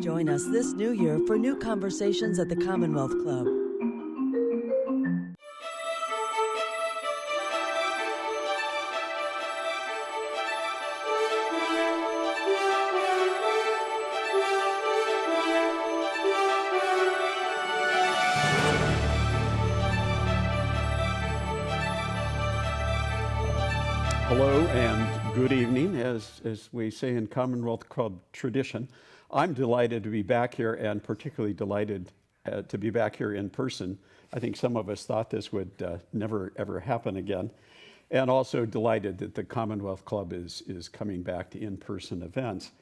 Join us this new year for new conversations at the Commonwealth Club. Hello and good evening, as we say in Commonwealth Club tradition. I'm delighted to be back here, and particularly delighted to be back here in person. I think some of us thought this would never ever happen again. And also delighted that the Commonwealth Club is coming back to in-person events.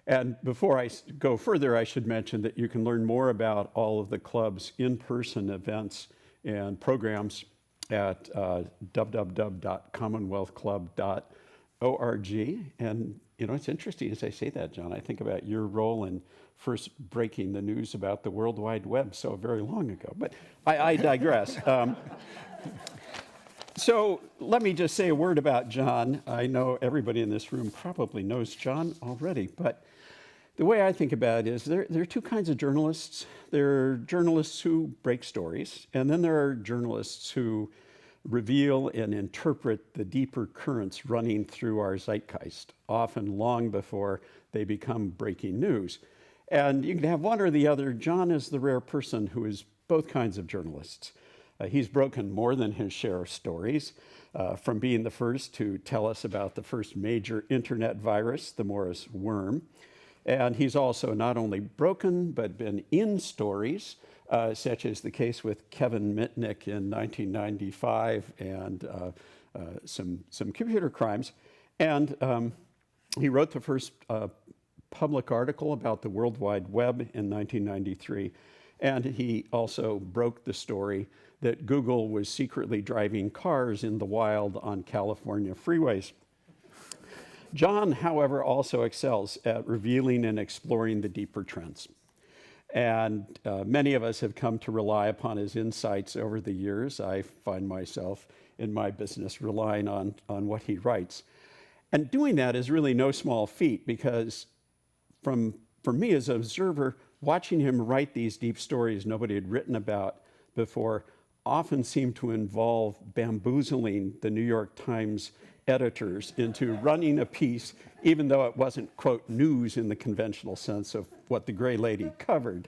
And before I go further, I should mention that you can learn more about all of the club's in-person events and programs at www.commonwealthclub.org. And, you know, it's interesting as I say that, John, I think about your role in first breaking the news about the World Wide Web so very long ago. But I digress. So let me just say a word about John. I know everybody in this room probably knows John already, but the way I think about it is there are two kinds of journalists. There are journalists who break stories, and then there are journalists who reveal and interpret the deeper currents running through our zeitgeist, often long before they become breaking news. And you can have one or the other. John is the rare person who is both kinds of journalists. He's broken more than his share of stories, from being the first to tell us about the first major internet virus, the Morris worm. And he's also not only broken, but been in stories, such as the case with Kevin Mitnick in 1995 and some computer crimes. And he wrote the first public article about the World Wide Web in 1993. And he also broke the story that Google was secretly driving cars in the wild on California freeways. John, however, also excels at revealing and exploring the deeper trends. And many of us have come to rely upon his insights over the years. I find myself in my business relying on what he writes. And doing that is really no small feat, because for me as an observer, watching him write these deep stories nobody had written about before often seemed to involve bamboozling the New York Times editors into running a piece, even though it wasn't, quote, news in the conventional sense of what the Gray Lady covered.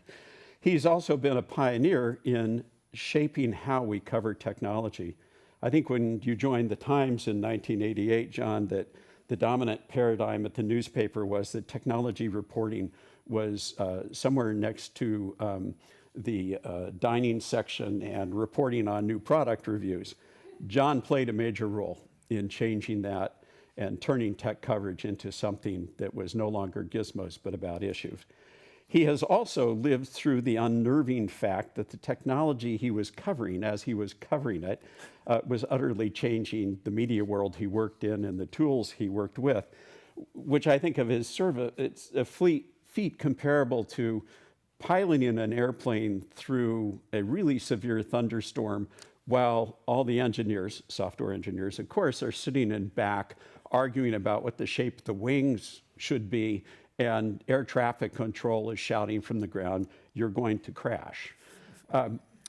He's also been a pioneer in shaping how we cover technology. I think when you joined the Times in 1988, John, that the dominant paradigm at the newspaper was that technology reporting was somewhere next to the dining section and reporting on new product reviews. John played a major role in changing that and turning tech coverage into something that was no longer gizmos, but about issues. He has also lived through the unnerving fact that the technology he was covering, as he was covering it, was utterly changing the media world he worked in and the tools he worked with, which I think of as sort of it's a feat comparable to piloting an airplane through a really severe thunderstorm while all the engineers, software engineers, of course, are sitting in back arguing about what the shape of the wings should be, and air traffic control is shouting from the ground, "You're going to crash."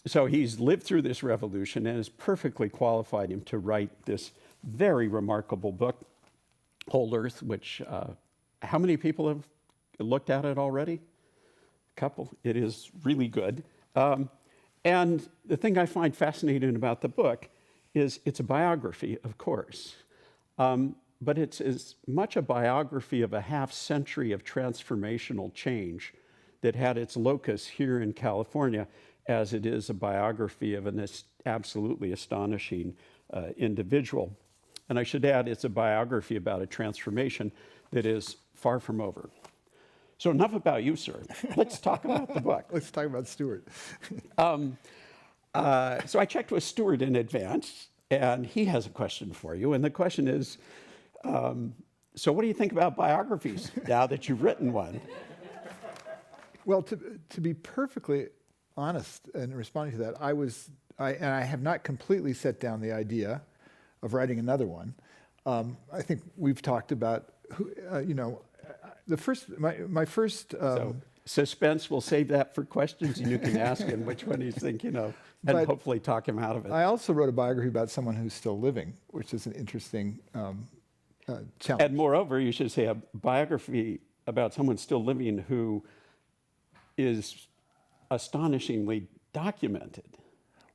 So he's lived through this revolution and has perfectly qualified him to write this very remarkable book, Whole Earth, which how many people have looked at it already? A couple. It is really good. And the thing I find fascinating about the book is it's a biography, of course, but it's as much a biography of a half century of transformational change that had its locus here in California as it is a biography of an absolutely astonishing individual. And I should add, it's a biography about a transformation that is far from over. So enough about you, sir. Let's talk about the book. Let's talk about Stuart. So I checked with Stuart in advance, and he has a question for you. And the question is, so what do you think about biographies now that you've written one? Well, to be perfectly honest in responding to that, I have not completely set down the idea of writing another one. I think we've talked about, my first. Suspense, we'll save that for questions and you can ask him which one he's thinking of and But hopefully talk him out of it. I also wrote a biography about someone who's still living, which is an interesting challenge. And moreover, you should say a biography about someone still living who is astonishingly documented.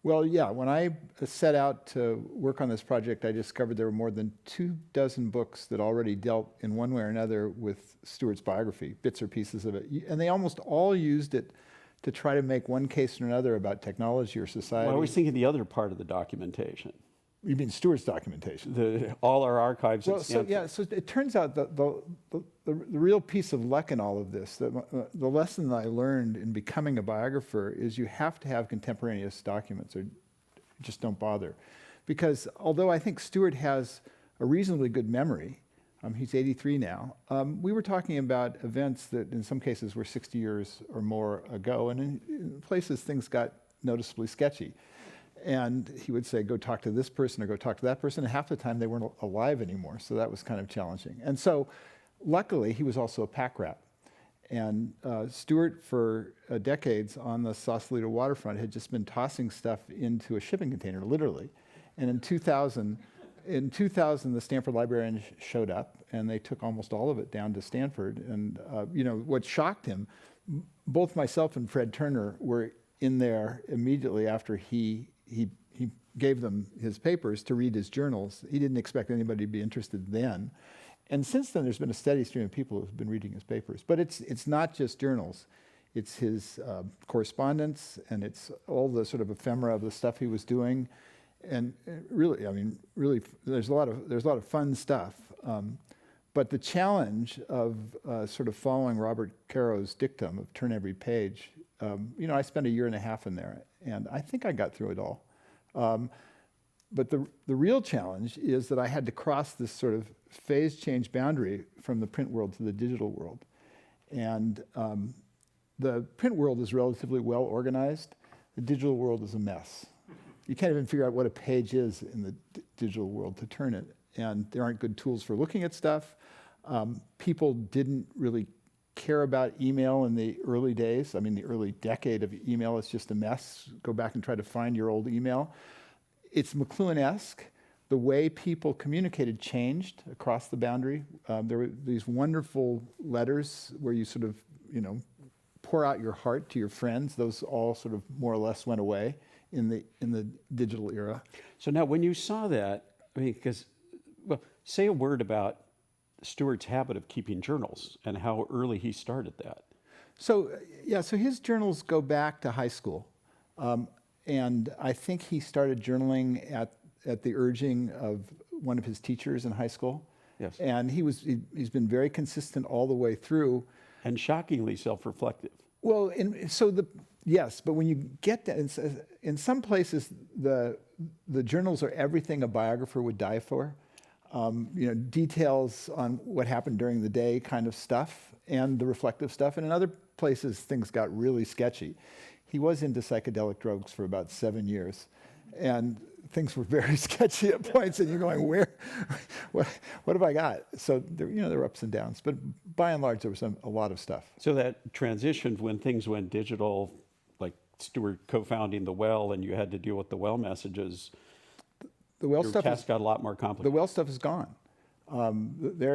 Well, yeah, when I set out to work on this project, I discovered there were more than 24 books that already dealt in one way or another with Stuart's biography, bits or pieces of it. And they almost all used it to try to make one case or another about technology or society. Well, I was thinking the other part of the documentation, You mean Stuart's documentation? all our archives at Well, so Stanford. yeah, so it turns out that the real piece of luck in all of this, the lesson that I learned in becoming a biographer is you have to have contemporaneous documents or just don't bother. Because although I think Stuart has a reasonably good memory, he's 83 now, we were talking about events that in some cases were 60 years or more ago, and in places things got noticeably sketchy. And he would say, go talk to this person or go talk to that person. And half the time they weren't alive anymore. So that was kind of challenging. And so luckily, he was also a pack rat. And Stuart, for decades on the Sausalito waterfront, had just been tossing stuff into a shipping container, literally. And in 2000, the Stanford librarians showed up, and they took almost all of it down to Stanford. And what shocked him, both myself and Fred Turner were in there immediately after he gave them his papers to read his journals. He didn't expect anybody to be interested then. And since then, there's been a steady stream of people who've been reading his papers. But it's not just journals. It's his correspondence, and it's all the sort of ephemera of the stuff he was doing. And really, there's a lot of fun stuff. But the challenge of sort of following Robert Caro's dictum of turn every page, I spent a year and a half in there, and I think I got through it all. But the real challenge is that I had to cross this sort of phase change boundary from the print world to the digital world. And the print world is relatively well organized. The digital world is a mess. You can't even figure out what a page is in the digital world to turn it. And there aren't good tools for looking at stuff. People didn't really care about email in the early days. The early decade of email is just a mess. Go back and try to find your old email. It's McLuhan-esque. The way people communicated changed across the boundary. There were these wonderful letters where you sort of, pour out your heart to your friends. Those all sort of more or less went away in the digital era. So now when you saw that, say a word about Stuart's habit of keeping journals and how early he started that. So his journals go back to high school. And I think he started journaling at the urging of one of his teachers in high school. Yes. And he's been very consistent all the way through. And shockingly self-reflective. Well, yes, but when you get that, in some places, the journals are everything a biographer would die for. Details on what happened during the day kind of stuff, and the reflective stuff. And in other places, things got really sketchy. He was into psychedelic drugs for about 7 years, and things were very sketchy at points, and you're going, what have I got? So there were ups and downs, but by and large, there was a lot of stuff. So that transitioned when things went digital, like Stuart co-founding The Well, and you had to deal with the Well messages. The Well Your stuff task got a lot more complicated. The Well stuff is gone. Archivally,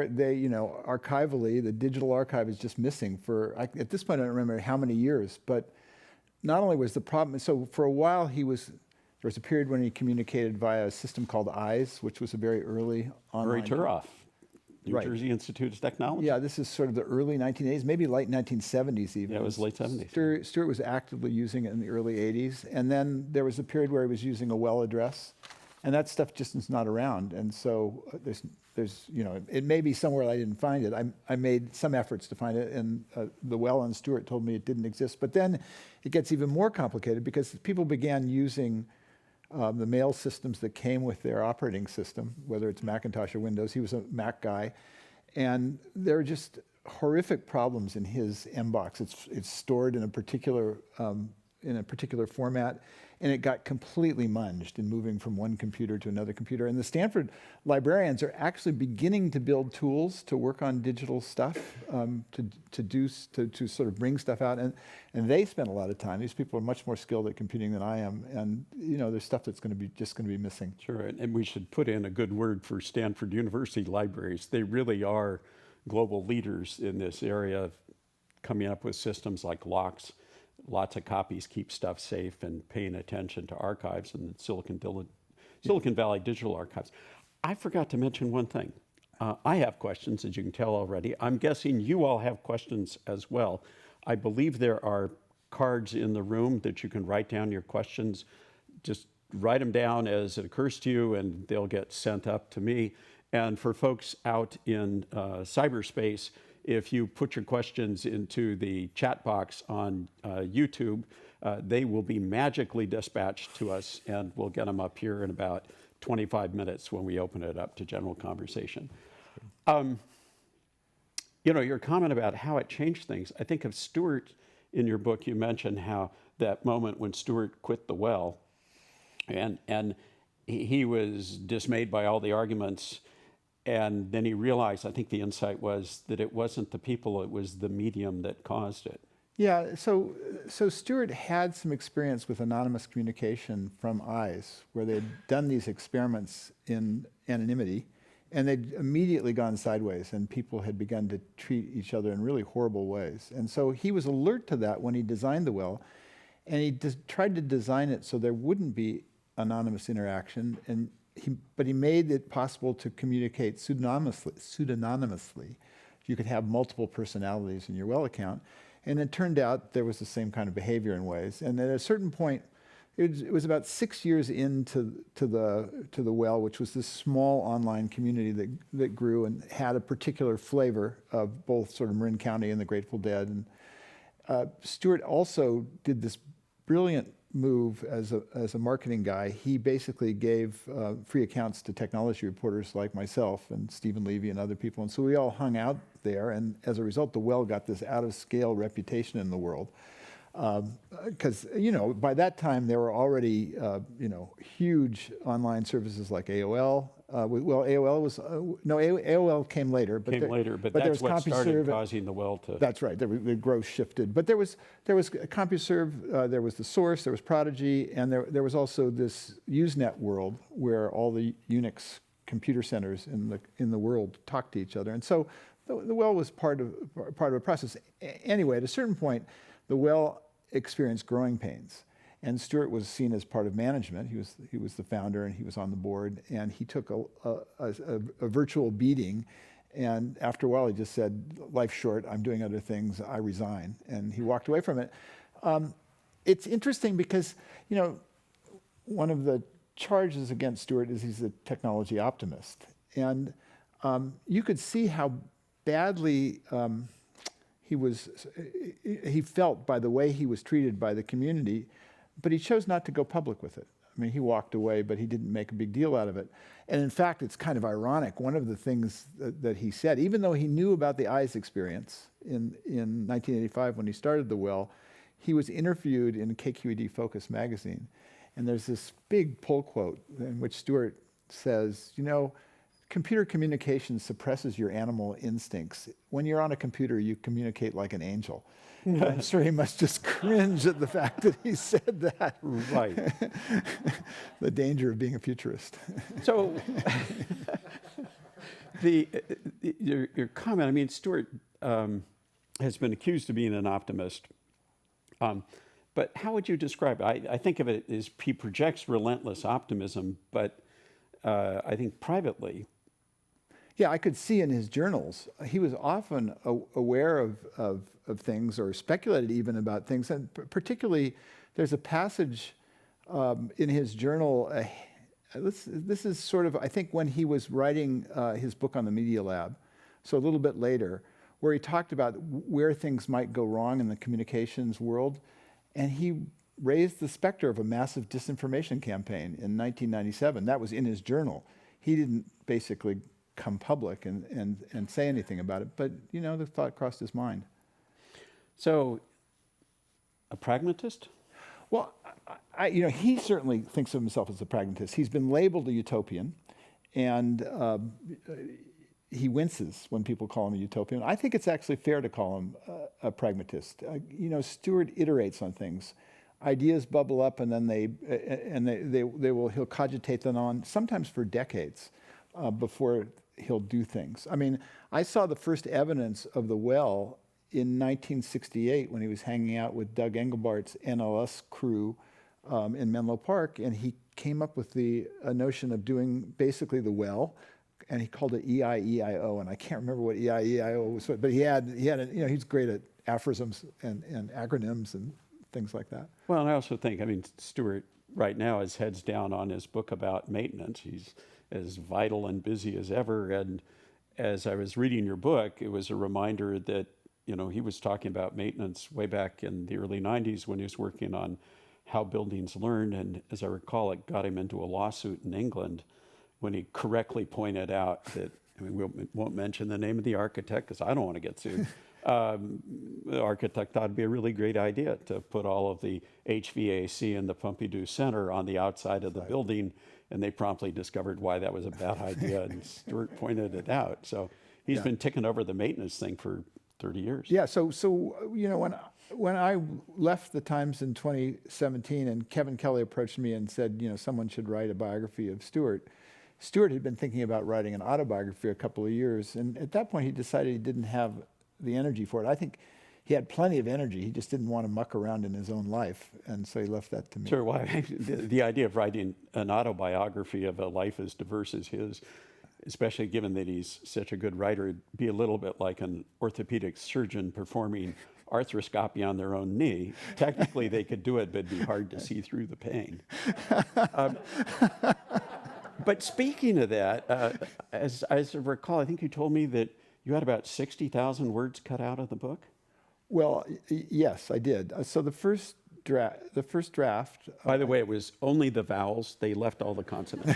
the digital archive is just missing at this point, I don't remember how many years, but not only was the problem, so for a while there was a period when he communicated via a system called EYES, which was a very early online. Murray Turoff, New Right. Jersey Institute of Technology. Yeah, this is sort of the early 1980s, maybe late 1970s even. Yeah, it was late 70s. Stuart was actively using it in the early 80s, and then there was a period where he was using a Well address, and that stuff just is not around. And so there's it may be somewhere I didn't find it. I made some efforts to find it, and the Well and Stuart told me it didn't exist. But then it gets even more complicated because people began using the mail systems that came with their operating system, whether it's Macintosh or Windows. He was a Mac guy. And there are just horrific problems in his MBox. It's stored in a particular in a particular format, and it got completely munged in moving from one computer to another computer. And the Stanford librarians are actually beginning to build tools to work on digital stuff, to sort of bring stuff out. And they spend a lot of time. These people are much more skilled at computing than I am. And there's stuff that's going to be missing. Sure, and we should put in a good word for Stanford University libraries. They really are global leaders in this area, coming up with systems like locks, lots of copies, keep stuff safe, and paying attention to archives and Silicon Valley Digital Archives. I forgot to mention one thing. I have questions, as you can tell already. I'm guessing you all have questions as well. I believe there are cards in the room that you can write down your questions. Just write them down as it occurs to you, and they'll get sent up to me. And for folks out in cyberspace, if you put your questions into the chat box on YouTube, they will be magically dispatched to us, and we'll get them up here in about 25 minutes when we open it up to general conversation. Your comment about how it changed things, I think of Stewart in your book. You mentioned how that moment when Stewart quit the well, and he was dismayed by all the arguments. And then he realized, I think the insight was that it wasn't the people, it was the medium that caused it. Yeah, so Stewart had some experience with anonymous communication from EYES, where they'd done these experiments in anonymity, and they'd immediately gone sideways, and people had begun to treat each other in really horrible ways. And so he was alert to that when he designed the well, and he tried to design it so there wouldn't be anonymous interaction, but he made it possible to communicate pseudonymously. You could have multiple personalities in your well account. And it turned out there was the same kind of behavior in ways. And at a certain point, it was about 6 years into the well, which was this small online community that grew and had a particular flavor of both sort of Marin County and the Grateful Dead. And Stewart also did this brilliant move as a marketing guy. He basically gave free accounts to technology reporters like myself and Stephen Levy and other people. And so we all hung out there. And as a result, the well got this out of scale reputation in the world. Because, by that time, there were already, huge online services like AOL. AOL was, AOL came later. But But that's what started causing the well to... That's right, the growth shifted. But there was CompuServe, there was The Source, there was Prodigy, and there was also this Usenet world where all the Unix computer centers in the world talked to each other. And so the well was part of a process. Anyway, at a certain point, the well experienced growing pains. And Stewart was seen as part of management. He was the founder, and he was on the board. And he took a virtual beating. And after a while, he just said, "Life's short. I'm doing other things. I resign." And he walked away from it. It's interesting because, one of the charges against Stewart is he's a technology optimist. And you could see how badly he felt by the way he was treated by the community. But he chose not to go public with it. I mean, he walked away, but he didn't make a big deal out of it. And in fact, it's kind of ironic. One of the things that he said, even though he knew about the EYES experience in 1985 when he started the well, he was interviewed in KQED Focus magazine. And there's this big pull quote in which Stewart says, computer communication suppresses your animal instincts. When you're on a computer, you communicate like an angel. I'm sure he must just cringe at the fact that he said that. Right. The danger of being a futurist. So, your comment, Stewart has been accused of being an optimist. But how would you describe it? I think of it as he projects relentless optimism, but I think privately. Yeah, I could see in his journals, he was often aware of things or speculated even about things. And particularly, there's a passage in his journal. This is sort of, I think, when he was writing his book on the Media Lab, so a little bit later, where he talked about where things might go wrong in the communications world. And he raised the specter of a massive disinformation campaign in 1997. That was in his journal. He didn't basically come public and say anything about it, but the thought crossed his mind. So, a pragmatist? Well, he certainly thinks of himself as a pragmatist. He's been labeled a utopian, and he winces when people call him a utopian. I think it's actually fair to call him a pragmatist. Stewart iterates on things. Ideas bubble up, and then he'll cogitate them on, sometimes for decades, before he'll do things. I mean, I saw the first evidence of the well in 1968 when he was hanging out with Doug Engelbart's NLS crew in Menlo Park, and he came up with a notion of doing basically the well, and he called it EIEIO, and I can't remember what EIEIO was, but he's great at aphorisms and acronyms and things like that. Well, and I also think, Stewart right now is heads down on his book about maintenance. He's as vital and busy as ever. And as I was reading your book, it was a reminder that, he was talking about maintenance way back in the early 90s when he was working on How Buildings Learn. And as I recall, it got him into a lawsuit in England when he correctly pointed out that, we won't mention the name of the architect because I don't want to get sued. The architect thought it'd be a really great idea to put all of the HVAC in the Pompidou Center on the outside of the building, and they promptly discovered why that was a bad idea, and Stewart pointed it out. So he's been ticking over the maintenance thing for 30 years. Yeah, so when I left the Times in 2017 and Kevin Kelly approached me and said, someone should write a biography of Stewart, Stewart had been thinking about writing an autobiography a couple of years, and at that point he decided he didn't have the energy for it. I think he had plenty of energy. He just didn't want to muck around in his own life, and so he left that to me. Sure. Why? The idea of writing an autobiography of a life as diverse as his, especially given that he's such a good writer, it'd be a little bit like an orthopedic surgeon performing arthroscopy on their own knee. Technically, they could do it, but it'd be hard to see through the pain. But speaking of that, as I recall, I think you told me that you had about 60,000 words cut out of the book? Well, yes, I did. So the first draft. By the way, it was only the vowels. They left all the consonants.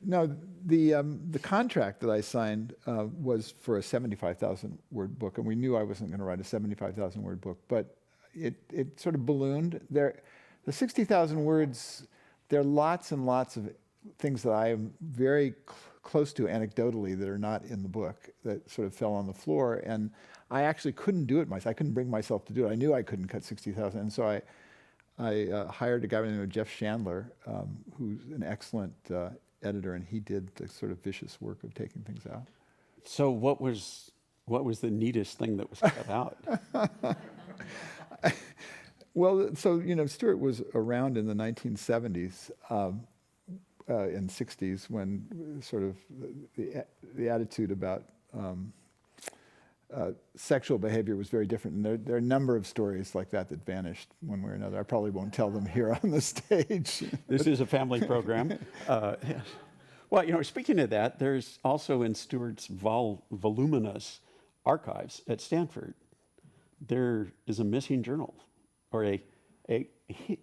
No, the contract that I signed was for a 75,000 word book, and we knew I wasn't going to write a 75,000 word book, but it sort of ballooned. The 60,000 words, there are lots and lots of things that I am very close to anecdotally that are not in the book that sort of fell on the floor, and I actually couldn't do it myself. I couldn't bring myself to do it. I knew I couldn't cut 60,000, and so I hired a guy by the name of Jeff Chandler, who's an excellent editor, and he did the sort of vicious work of taking things out. So what was the neatest thing that was cut out? Well, so Stewart was around in the 1970s and 60s when sort of the attitude about sexual behavior was very different, and there are a number of stories like that vanished one way or another. I probably won't tell them here on the stage. This is a family program. Yes. Well, speaking of that, there's also in Stewart's voluminous archives at Stanford, there is a missing journal, or a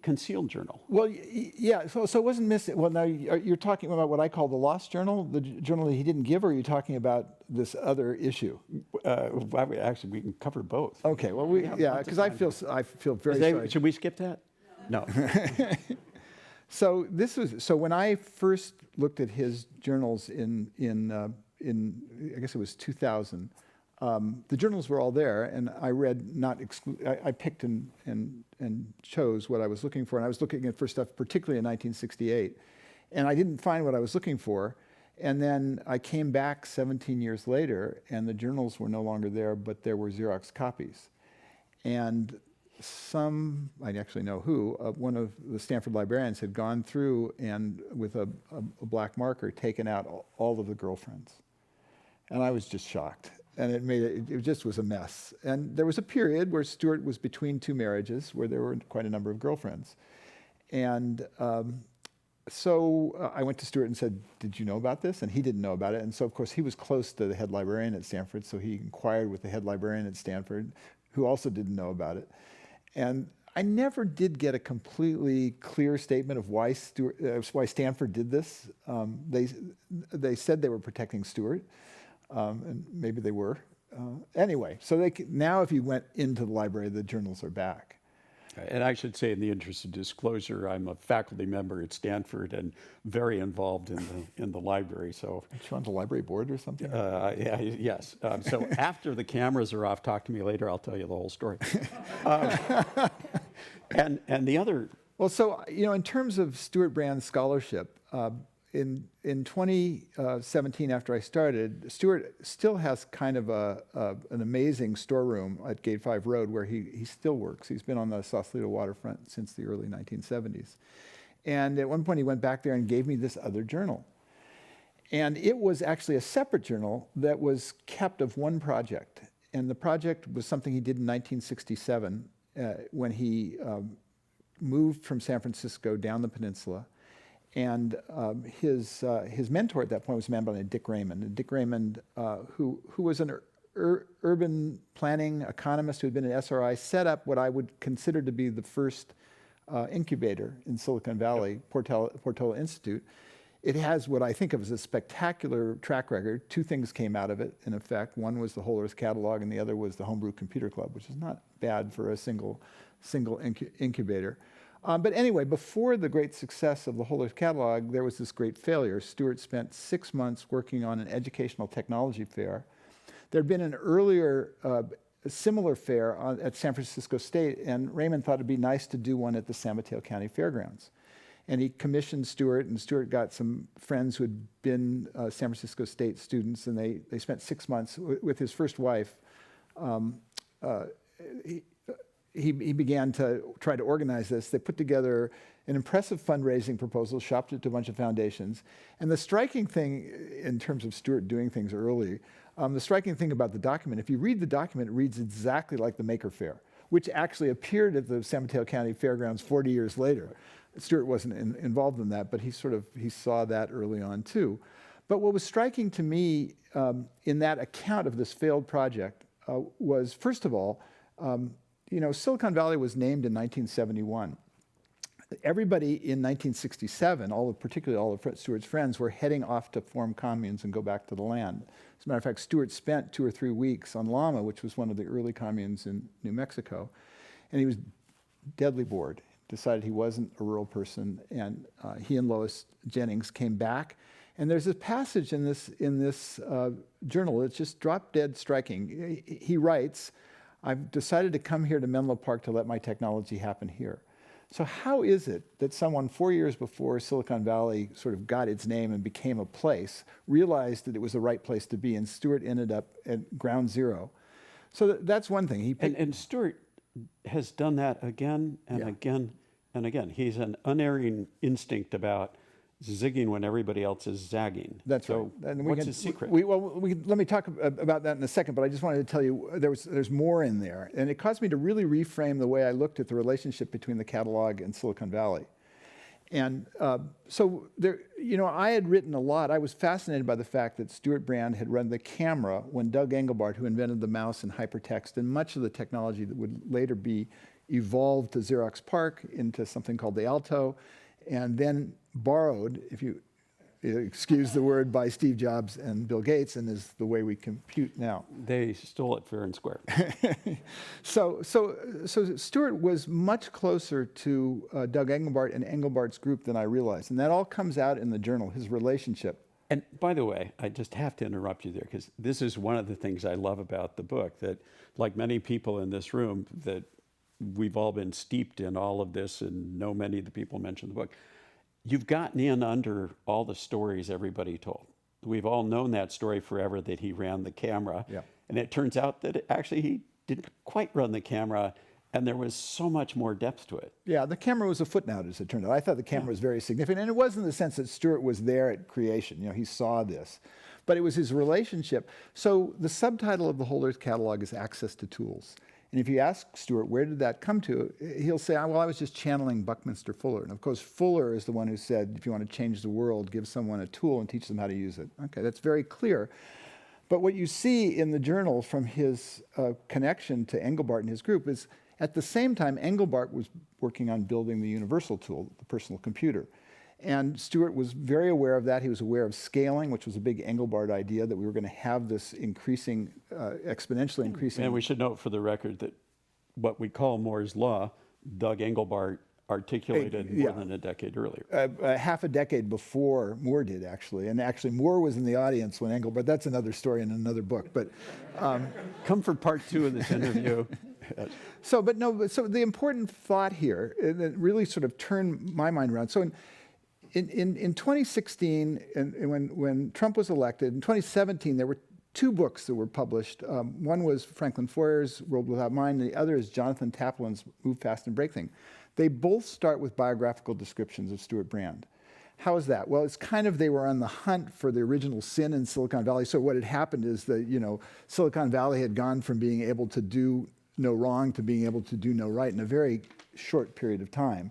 concealed journal. Well, yeah, so it wasn't missing. Well, now you're talking about what I call the lost journal, the journal that he didn't give, or are you talking about this other issue? Actually, we can cover both. Okay, well, because I feel very sorry. Should we skip that? No. So when I first looked at his journals in I guess it was 2000. The journals were all there, and I read I picked and chose what I was looking for, and I was looking for stuff particularly in 1968, and I didn't find what I was looking for, and then I came back 17 years later, and the journals were no longer there, but there were Xerox copies, and I actually know who, one of the Stanford librarians had gone through and with a black marker taken out all of the girlfriends, and I was just shocked. And it just was a mess. And there was a period where Stewart was between two marriages where there were quite a number of girlfriends. And so I went to Stewart and said, "Did you know about this?" And he didn't know about it. And so, of course, he was close to the head librarian at Stanford, so he inquired with the head librarian at Stanford, who also didn't know about it. And I never did get a completely clear statement of why Stanford did this. They said they were protecting Stewart. And maybe they were. Anyway, so now if you went into the library, the journals are back. And I should say, in the interest of disclosure, I'm a faculty member at Stanford and very involved in the library. So, Aren't you on the library board or something? yeah, yes. So after the cameras are off, talk to me later. I'll tell you the whole story. And the other. Well, so, in terms of Stewart Brand scholarship, in 2017, after I started, Stewart still has kind of an amazing storeroom at Gate 5 Road where he still works. He's been on the Sausalito waterfront since the early 1970s. And at one point he went back there and gave me this other journal. And it was actually a separate journal that was kept of one project. And the project was something he did in 1967 when he moved from San Francisco down the peninsula. And his mentor at that point was a man by the name of Dick Raymond. And Dick Raymond, who was an urban planning economist who had been at SRI, set up what I would consider to be the first incubator in Silicon Valley, Portola Institute. It has what I think of as a spectacular track record. Two things came out of it, in effect. One was the Whole Earth Catalog, and the other was the Homebrew Computer Club, which is not bad for a single incubator. But anyway, before the great success of the Whole Earth Catalog, there was this great failure. Stewart spent 6 months working on an educational technology fair. There had been an earlier similar fair at San Francisco State, and Raymond thought it'd be nice to do one at the San Mateo County Fairgrounds. And he commissioned Stewart, and Stewart got some friends who had been San Francisco State students, and they spent 6 months with his first wife. He began to try to organize this. They put together an impressive fundraising proposal, shopped it to a bunch of foundations. And the striking thing, in terms of Stewart doing things early, the striking thing about the document, if you read the document, it reads exactly like the Maker Faire, which actually appeared at the San Mateo County Fairgrounds 40 years later. Stewart wasn't involved in that, but he saw that early on too. But what was striking to me in that account of this failed project was, first of all, Silicon Valley was named in 1971. Everybody in 1967, particularly all of Stewart's friends, were heading off to form communes and go back to the land. As a matter of fact, Stewart spent 2 or 3 weeks on Llama, which was one of the early communes in New Mexico, and he was deadly bored. Decided he wasn't a rural person, and he and Lois Jennings came back. And there's this passage in this journal that's just drop dead striking. He writes, "I've decided to come here to Menlo Park to let my technology happen here." So how is it that someone 4 years before Silicon Valley sort of got its name and became a place, realized that it was the right place to be, and Stewart ended up at ground zero? So that's one thing. And Stewart has done that again and again and again. He's an unerring instinct about zigging when everybody else is zagging. That's so right. And what's his secret? Let me talk about that in a second, but I just wanted to tell you there's more in there. And it caused me to really reframe the way I looked at the relationship between the catalog and Silicon Valley. And so there, I had written a lot. I was fascinated by the fact that Stewart Brand had run the camera when Doug Engelbart, who invented the mouse and hypertext and much of the technology that would later be evolved to Xerox PARC into something called the Alto, and then borrowed, if you excuse the word, by Steve Jobs and Bill Gates, and is the way we compute now. They stole it fair and square. So Stewart was much closer to Doug Engelbart and Engelbart's group than I realized, and that all comes out in the journal, his relationship. And by the way, I just have to interrupt you there, because this is one of the things I love about the book, that like many people in this room, that we've all been steeped in all of this and know many of the people mentioned in the book. You've gotten in under all the stories everybody told. We've all known that story forever, that he ran the camera. Yeah. And it turns out that actually he didn't quite run the camera, and there was so much more depth to it. Yeah, the camera was a footnote, as it turned out. I thought the camera was very significant, and it was in the sense that Stewart was there at creation. He saw this. But it was his relationship. So the subtitle of the Whole Earth Catalog is Access to Tools. And if you ask Stewart, where did that come to? He'll say, well, I was just channeling Buckminster Fuller. And of course, Fuller is the one who said, if you want to change the world, give someone a tool and teach them how to use it. Okay, that's very clear. But what you see in the journal from his connection to Engelbart and his group is, at the same time, Engelbart was working on building the universal tool, the personal computer. And Stewart was very aware of that. He was aware of scaling, which was a big Engelbart idea, that we were going to have this exponentially increasing. And we should note for the record that what we call Moore's Law Doug Engelbart articulated Yeah. more than a decade earlier. Half a decade before Moore did, actually. And actually, Moore was in the audience when Engelbart, that's another story in another book. But Come for part 2 of this interview. so the important thought here that really sort of turned my mind around. So in 2016, and when Trump was elected, in 2017, there were 2 books that were published. One was Franklin Foer's World Without Mind, and the other is Jonathan Taplin's Move Fast and Break Things. They both start with biographical descriptions of Stewart Brand. How is that? Well, it's kind of they were on the hunt for the original sin in Silicon Valley. So what had happened is that, Silicon Valley had gone from being able to do no wrong to being able to do no right in a very short period of time.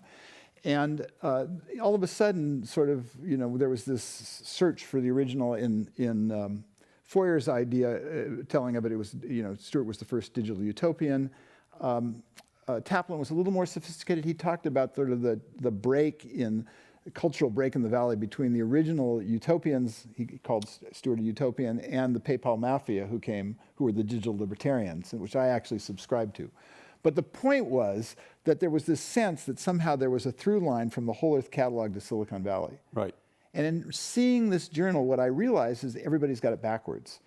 And all of a sudden, sort of, there was this search for the original in Foer's idea, telling of it, it was, Stewart was the first digital utopian. Taplin was a little more sophisticated. He talked about sort of the cultural break in the Valley between the original utopians, he called Stewart a utopian, and the PayPal mafia who were the digital libertarians, which I actually subscribed to. But the point was that there was this sense that somehow there was a through line from the Whole Earth Catalog to Silicon Valley. Right. And in seeing this journal, what I realized is everybody's got it backwards.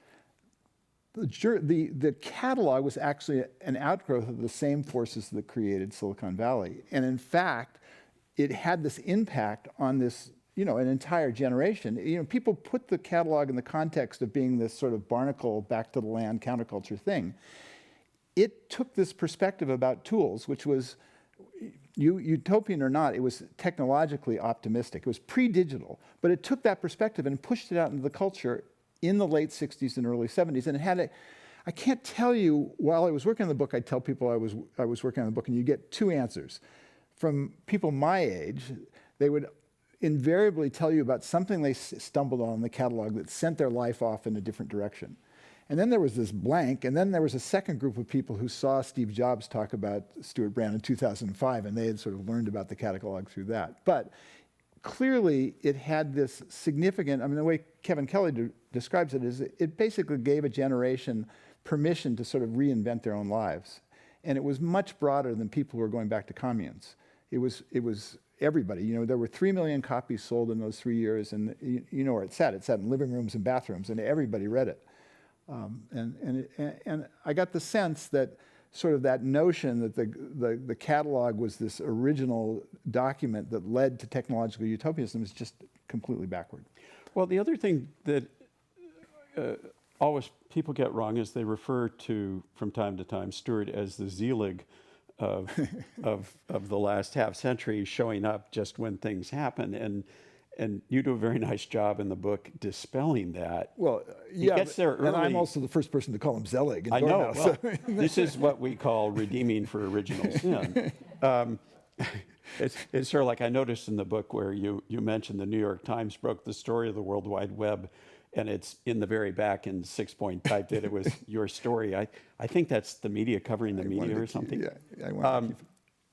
The catalog was actually an outgrowth of the same forces that created Silicon Valley. And in fact, it had this impact on this, an entire generation. People put the catalog in the context of being this sort of barnacle, back to the land counterculture thing. It took this perspective about tools, which was, utopian or not, it was technologically optimistic. It was pre-digital, but it took that perspective and pushed it out into the culture in the late 60s and early 70s. And it had I can't tell you, while I was working on the book, I'd tell people I was working on the book, and you get 2 answers. From people my age, they would invariably tell you about something they stumbled on in the catalog that sent their life off in a different direction. And then there was this blank, and then there was a second group of people who saw Steve Jobs talk about Stewart Brand in 2005, and they had sort of learned about the catalog through that. But clearly, it had this significant, the way Kevin Kelly describes it is it basically gave a generation permission to sort of reinvent their own lives. And it was much broader than people who were going back to communes. It was everybody. There were 3 million copies sold in those 3 years, and you know where it sat. It sat in living rooms and bathrooms, and everybody read it. And I got the sense that sort of that notion that the catalog was this original document that led to technological utopianism is just completely backward. Well, the other thing that always people get wrong is they refer to, from time to time, Stewart as the Zelig of the last half century, showing up just when things happen. And you do a very nice job in the book dispelling that. Well, he gets there early. And I'm also the first person to call him Zelig. I know. Well, this is what we call redeeming for original sin. It's sort of like I noticed in the book where you mentioned the New York Times broke the story of the World Wide Web, and it's in the very back in 6-point type that it was your story. I think that's the media covering the media or something.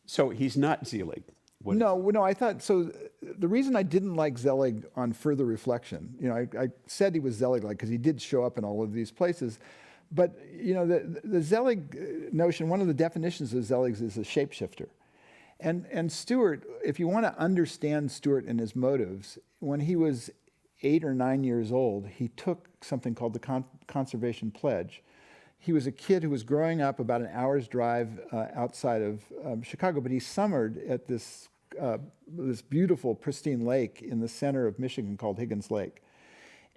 So he's not Zelig. No, I thought, so the reason I didn't like Zelig on further reflection, I said he was Zelig-like because he did show up in all of these places, but, the Zelig notion, one of the definitions of Zelig is a shapeshifter. And Stewart, if you want to understand Stewart and his motives, when he was 8 or 9 years old, he took something called the Conservation Pledge. He was a kid who was growing up about an hour's drive outside of Chicago, but he summered at this beautiful, pristine lake in the center of Michigan called Higgins Lake.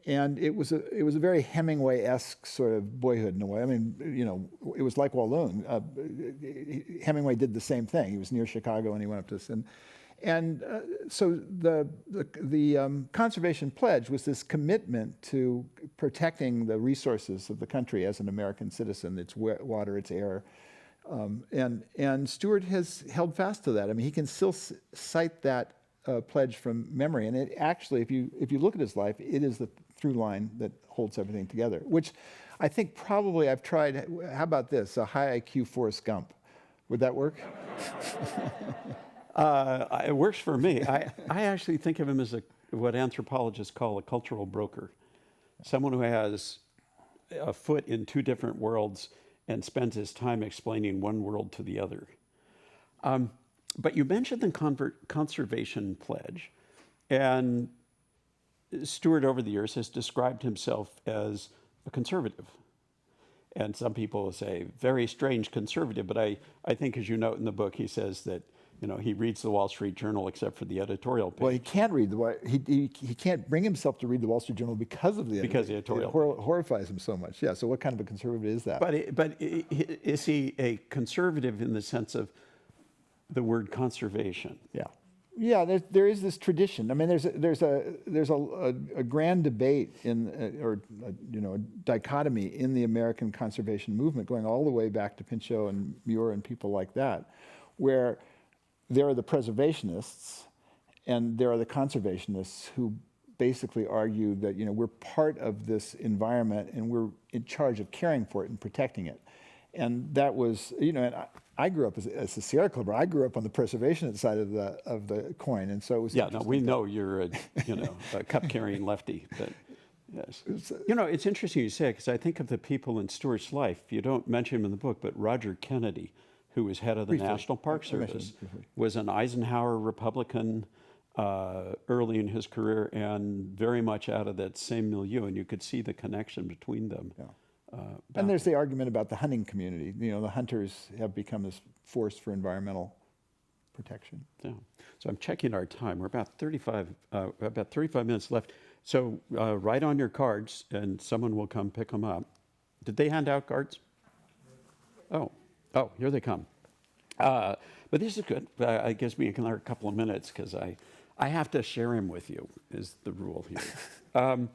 And it was a very Hemingway-esque sort of boyhood in a way. It was like Walloon. Hemingway did the same thing. He was near Chicago and he went up to this. So the Conservation Pledge was this commitment to protecting the resources of the country as an American citizen, its water, its air. And Stewart has held fast to that. He can still cite that pledge from memory. And it actually, if you look at his life, it is the through line that holds everything together, which I think probably I've tried. How about this? A high IQ Forrest Gump. Would that work? It works for me. I actually think of him as what anthropologists call a cultural broker, someone who has a foot in 2 different worlds and spends his time explaining one world to the other. But you mentioned the Conservation Pledge, and Stewart over the years has described himself as a conservative. And some people say very strange conservative, but I think, as you note in the book, he says that he reads the Wall Street Journal except for the editorial page. Well, he can't read he can't bring himself to read the Wall Street Journal because of the editorial. It horrifies him so much. Yeah. So what kind of a conservative is that? But is he a conservative in the sense of the word conservation? Yeah. Yeah, there is this tradition. I mean, there's a grand debate a dichotomy in the American conservation movement going all the way back to Pinchot and Muir and people like that, where there are the preservationists and there are the conservationists who basically argue that we're part of this environment and we're in charge of caring for it and protecting it. And that was, and I grew up as a Sierra Clubber. I grew up on the preservationist side of the coin, and so it was. Yeah, no, we know you're a cup-carrying lefty. But yes, it's interesting you say it because I think of the people in Stewart's life. You don't mention him in the book, but Roger Kennedy, who was head of the National Park Service, was an Eisenhower Republican early in his career and very much out of that same milieu, and you could see the connection between them. Yeah. And there's the argument about the hunting community. The hunters have become this force for environmental protection. Yeah. So I'm checking our time. We're about 35 minutes left. So write on your cards, and someone will come pick them up. Did they hand out cards? Oh, here they come. But this is good. It gives me another couple of minutes because I have to share him with you, is the rule here.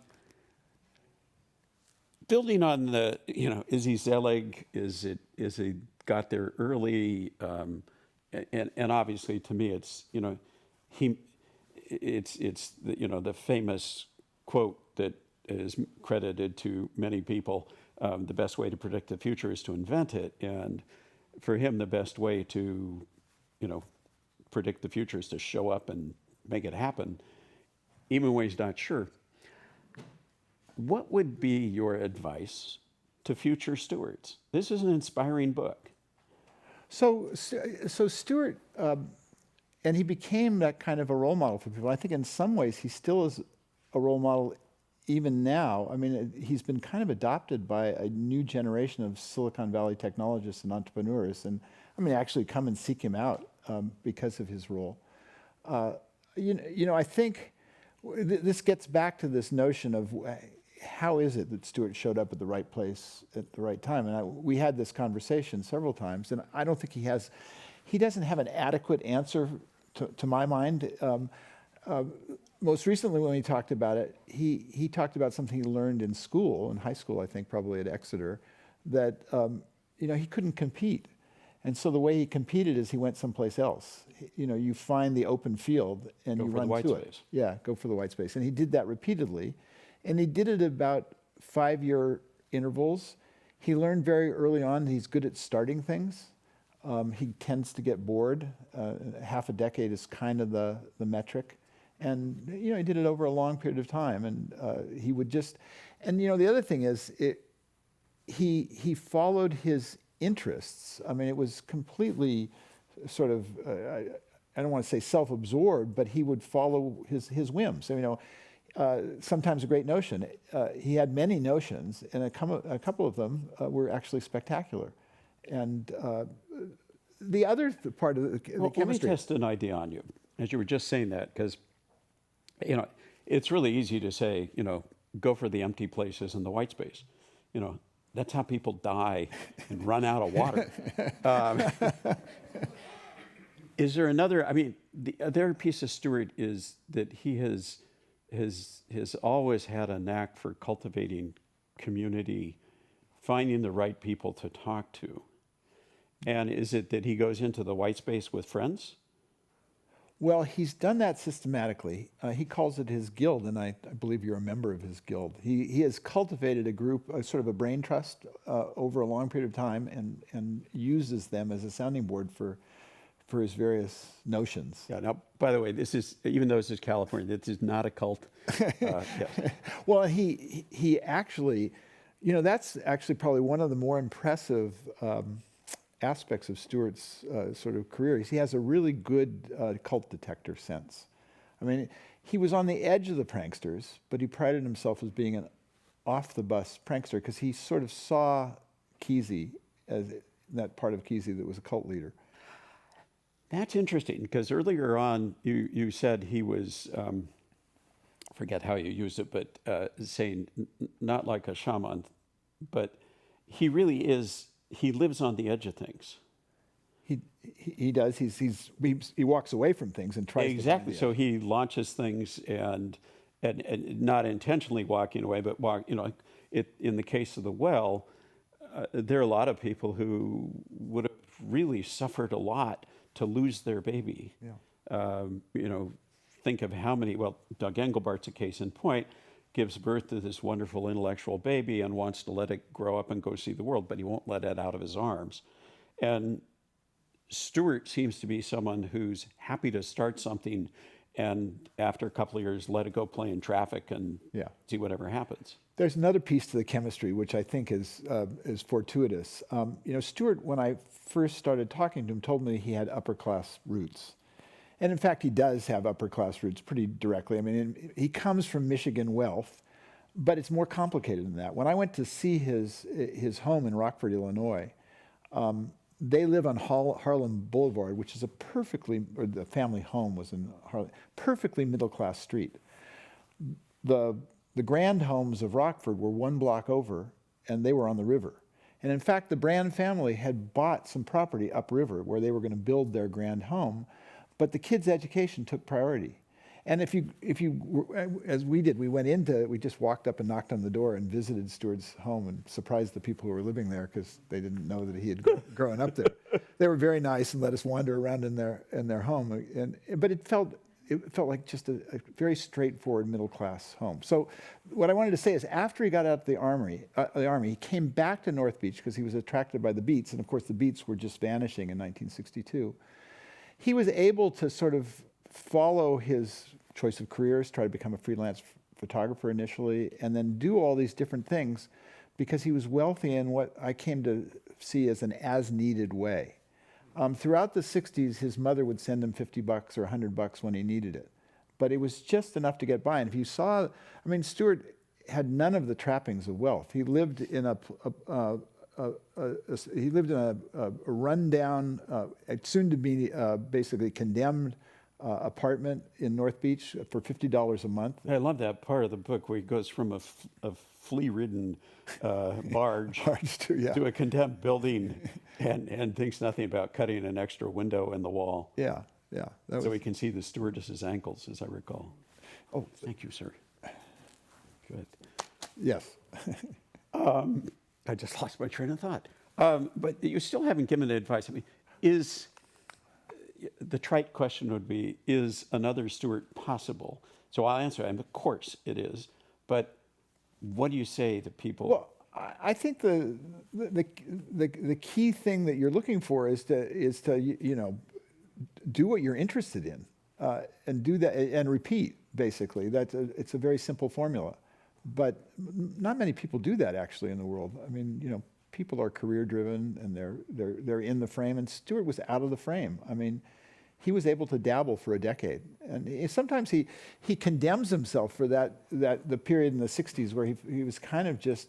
Building on the, Izzy Zelig, is he got there early, and obviously to me it's the famous quote that is credited to many people. The best way to predict the future is to invent it, and for him the best way to predict the future is to show up and make it happen, even when he's not sure. What would be your advice to future stewards? This is an inspiring book. So Stewart, and he became that kind of a role model for people. I think in some ways he still is a role model even now. I mean, he's been kind of adopted by a new generation of Silicon Valley technologists and entrepreneurs, and actually come and seek him out because of his role. I think this gets back to this notion of how is it that Stewart showed up at the right place at the right time? And we had this conversation several times, and I don't think he doesn't have an adequate answer to my mind. Most recently when we talked about it, he talked about something he learned in school, in high school, I think, probably at Exeter, that he couldn't compete. And so the way he competed is he went someplace else. You find the open field and you run to it. Yeah, go for the white space. And he did that repeatedly. And he did it about 5-year intervals. He learned very early on he's good at starting things. He tends to get bored. Half a decade is kind of the metric. And he did it over a long period of time. And he would just, and the other thing is, he followed his interests. It was completely sort of, I don't want to say self-absorbed, but he would follow his whims. Sometimes a great notion. He had many notions, and a couple of them were actually spectacular. And the other part of the chemistry. Let me test an idea on you, as you were just saying that, because it's really easy to say, go for the empty places and the white space. That's how people die and run out of water. Is there another? The other piece of Stewart is that he has always had a knack for cultivating community, finding the right people to talk to. And is it that he goes into the white space with friends? Well, he's done that systematically. He calls it his guild, and I believe you're a member of his guild. He has cultivated a group, sort of a brain trust, over a long period of time, and uses them as a sounding board for his various notions. Yeah. Now, by the way, this is, even though this is California, this is not a cult. Yes. Well, he actually, that's actually probably one of the more impressive aspects of Stewart's sort of career is he has a really good cult detector sense. I mean, he was on the edge of the pranksters, but he prided himself as being an off-the-bus prankster because he sort of saw Kesey as that part of Kesey that was a cult leader. That's interesting because earlier on you said he was, forget how you used it, but saying not like a shaman, but he really is, he lives on the edge of things. He does. He walks away from things and tries exactly. to So he launches things and not intentionally walking away, but in the case of the well, there are a lot of people who would have really suffered a lot to lose their baby. Yeah. Think of how many. Well, Doug Engelbart's a case in point. Gives birth to this wonderful intellectual baby and wants to let it grow up and go see the world, but he won't let it out of his arms. And Stewart seems to be someone who's happy to start something and after a couple of years let it go play in traffic and see whatever happens. There's another piece to the chemistry which I think is fortuitous. Stewart, when I first started talking to him, told me he had upper class roots. And in fact, he does have upper class roots pretty directly. I mean, he comes from Michigan wealth, but it's more complicated than that. When I went to see his home in Rockford, Illinois, they live on Harlem Boulevard, which is the family home was in Harlem, perfectly middle-class street. The Grand homes of Rockford were one block over, and they were on the river. And in fact, the Brand family had bought some property upriver where they were going to build their Grand home, but the kids' education took priority. And if you, as we did, we just walked up and knocked on the door and visited Stewart's home and surprised the people who were living there because they didn't know that he had grown up there. They were very nice and let us wander around in their home. But it felt like just a very straightforward middle-class home. So what I wanted to say is after he got out of the army, he came back to North Beach because he was attracted by the beats. And of course, the beats were just vanishing in 1962. He was able to sort of follow his choice of careers, try to become a freelance photographer initially, and then do all these different things because he was wealthy in what I came to see as an as-needed way. Throughout the 60s, his mother would send him $50 or $100 when he needed it. But it was just enough to get by. And if you saw, Stewart had none of the trappings of wealth. He lived in a rundown, soon to be basically condemned apartment in North Beach for $50 a month. I love that part of the book where he goes from a flea-ridden barge to a condemned building and thinks nothing about cutting an extra window in the wall. Yeah. So he can see the stewardess's ankles, as I recall. Oh, thank you, sir. Good. Yes. I just lost my train of thought. But you still haven't given advice. The trite question would be, is another Stewart possible? So I'll answer, and of course it is. But what do you say to people? Well, I think the key thing that you're looking for is to do what you're interested in, and do that and repeat. Basically, it's a very simple formula, but not many people do that actually in the world. People are career driven and they're in the frame, and Stewart was out of the frame. He was able to dabble for a decade, and sometimes he condemns himself for the period in the 60s where he was kind of just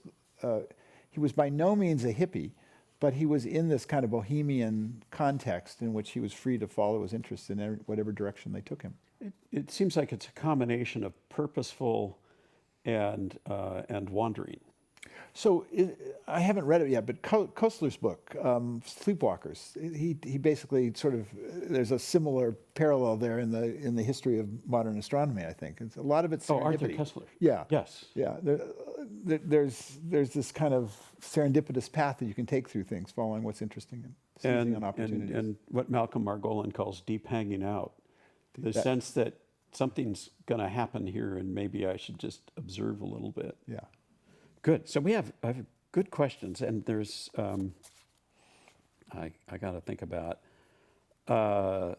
he was by no means a hippie, but he was in this kind of bohemian context in which he was free to follow his interests in whatever direction they took him. It seems like it's a combination of purposeful and wandering. So I haven't read it yet, but Koestler's book, Sleepwalkers, he basically sort of, there's a similar parallel there in the history of modern astronomy, I think. A lot of it's serendipity. Arthur Koestler. Yeah. Yes. Yeah. There's this kind of serendipitous path that you can take through things, following what's interesting and seizing on opportunities. And what Malcolm Margolin calls deep hanging out. The sense that something's going to happen here and maybe I should just observe a little bit. Yeah. Good. So I have good questions, and there's I got to think about. I'm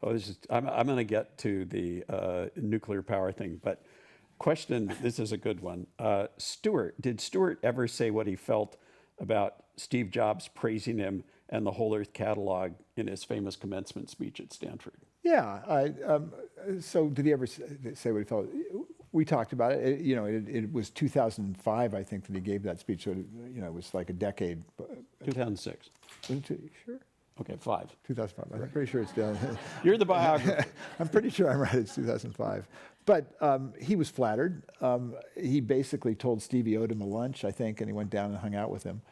going to get to the nuclear power thing, but question. This is a good one. Did Stewart ever say what he felt about Steve Jobs praising him and the Whole Earth Catalog in his famous commencement speech at Stanford. Yeah. So did he ever say what he felt? We talked about it. It was 2005, I think, that he gave that speech. So, it was like a decade. 2006. Sure? Okay, 5. 2005. I'm pretty sure it's down. You're the biographer. I'm pretty sure I'm right. It's 2005. But he was flattered. He basically told Stevie owed him a lunch, I think, and he went down and hung out with him.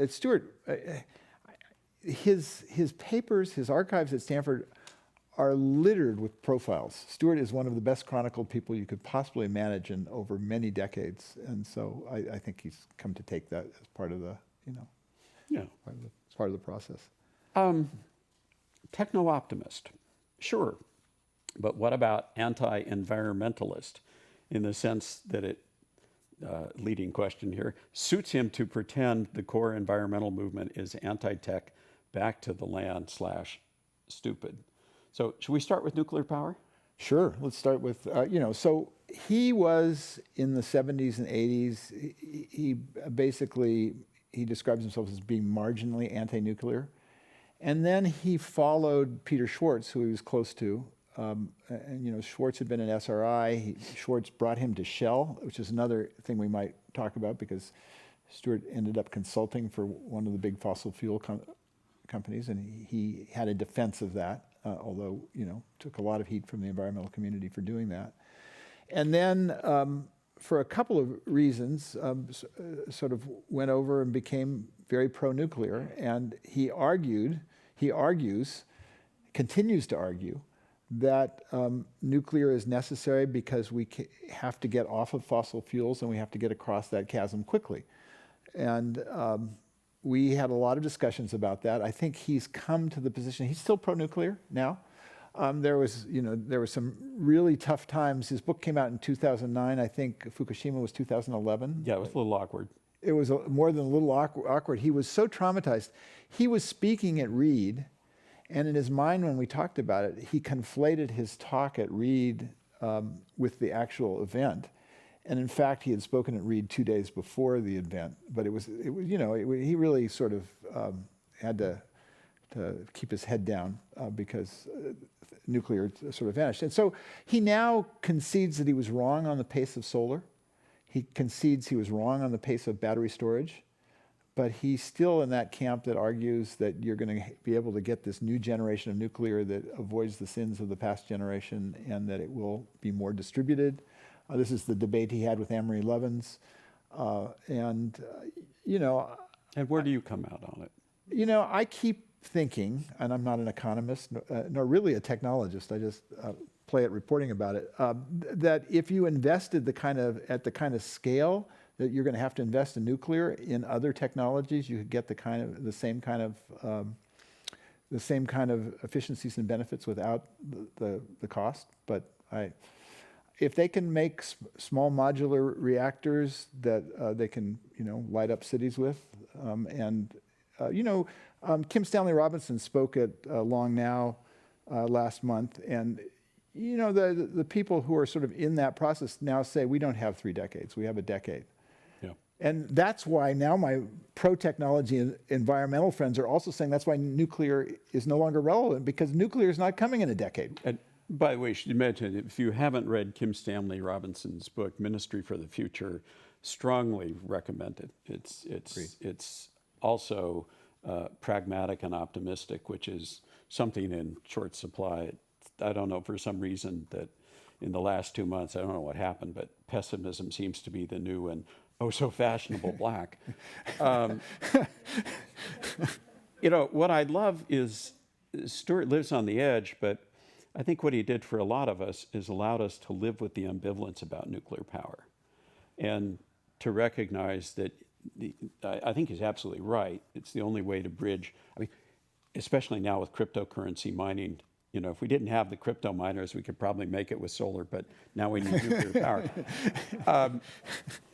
Stuart, his papers, his archives at Stanford are littered with profiles. Stuart is one of the best chronicled people you could possibly imagine over many decades, and so I think he's come to take that as part of the, Yeah. as part of the process. Techno-optimist, sure. But what about anti-environmentalist in the sense that it, leading question here, suits him to pretend the core environmental movement is anti-tech, back to the land / stupid. So should we start with nuclear power? Sure. Let's start with, so he was in the 70s and 80s. He basically, he describes himself as being marginally anti-nuclear. And then he followed Peter Schwartz, who he was close to. Schwartz had been in SRI. Schwartz brought him to Shell, which is another thing we might talk about because Stuart ended up consulting for one of the big fossil fuel companies, and he had a defense of that, although, took a lot of heat from the environmental community for doing that. And then for a couple of reasons, sort of went over and became very pro-nuclear, and he argues, continues to argue, that nuclear is necessary because we have to get off of fossil fuels and we have to get across that chasm quickly. And we had a lot of discussions about that. I think he's come to the position, he's still pro-nuclear now. There were some really tough times. His book came out in 2009. I think Fukushima was 2011. Yeah, it was a little awkward. It was more than a little awkward. He was so traumatized. He was speaking at Reed, and in his mind when we talked about it, he conflated his talk at Reed with the actual event. And in fact, he had spoken at Reed 2 days before the event. But he really sort of had to keep his head down because nuclear sort of vanished. And so he now concedes that he was wrong on the pace of solar. He concedes he was wrong on the pace of battery storage. But he's still in that camp that argues that you're going to be able to get this new generation of nuclear that avoids the sins of the past generation and that it will be more distributed. This is the debate he had with Amory Lovins. And where do you come out on it? I keep thinking, and I'm not an economist, nor really a technologist, I just play at reporting about it, that if you invested at the kind of scale that you're going to have to invest in nuclear, in other technologies, you could get the same kind of efficiencies and benefits without the cost. But if they can make small modular reactors that they can light up cities with, Kim Stanley Robinson spoke at Long Now last month, and the people who are sort of in that process now say we don't have 3 decades, we have a decade. Yeah. And that's why now my pro-technology and environmental friends are also saying that's why nuclear is no longer relevant, because nuclear is not coming in a decade. And by the way, you should mention, if you haven't read Kim Stanley Robinson's book, Ministry for the Future, strongly recommend it. It's also pragmatic and optimistic, which is something in short supply. I don't know, for some reason that in the last 2 months, I don't know what happened, but pessimism seems to be the new and oh so fashionable black. What I love is Stuart lives on the edge, but I think what he did for a lot of us is allowed us to live with the ambivalence about nuclear power and to recognize that I think he's absolutely right. It's the only way to bridge, especially now with cryptocurrency mining. If we didn't have the crypto miners, we could probably make it with solar, but now we need nuclear power.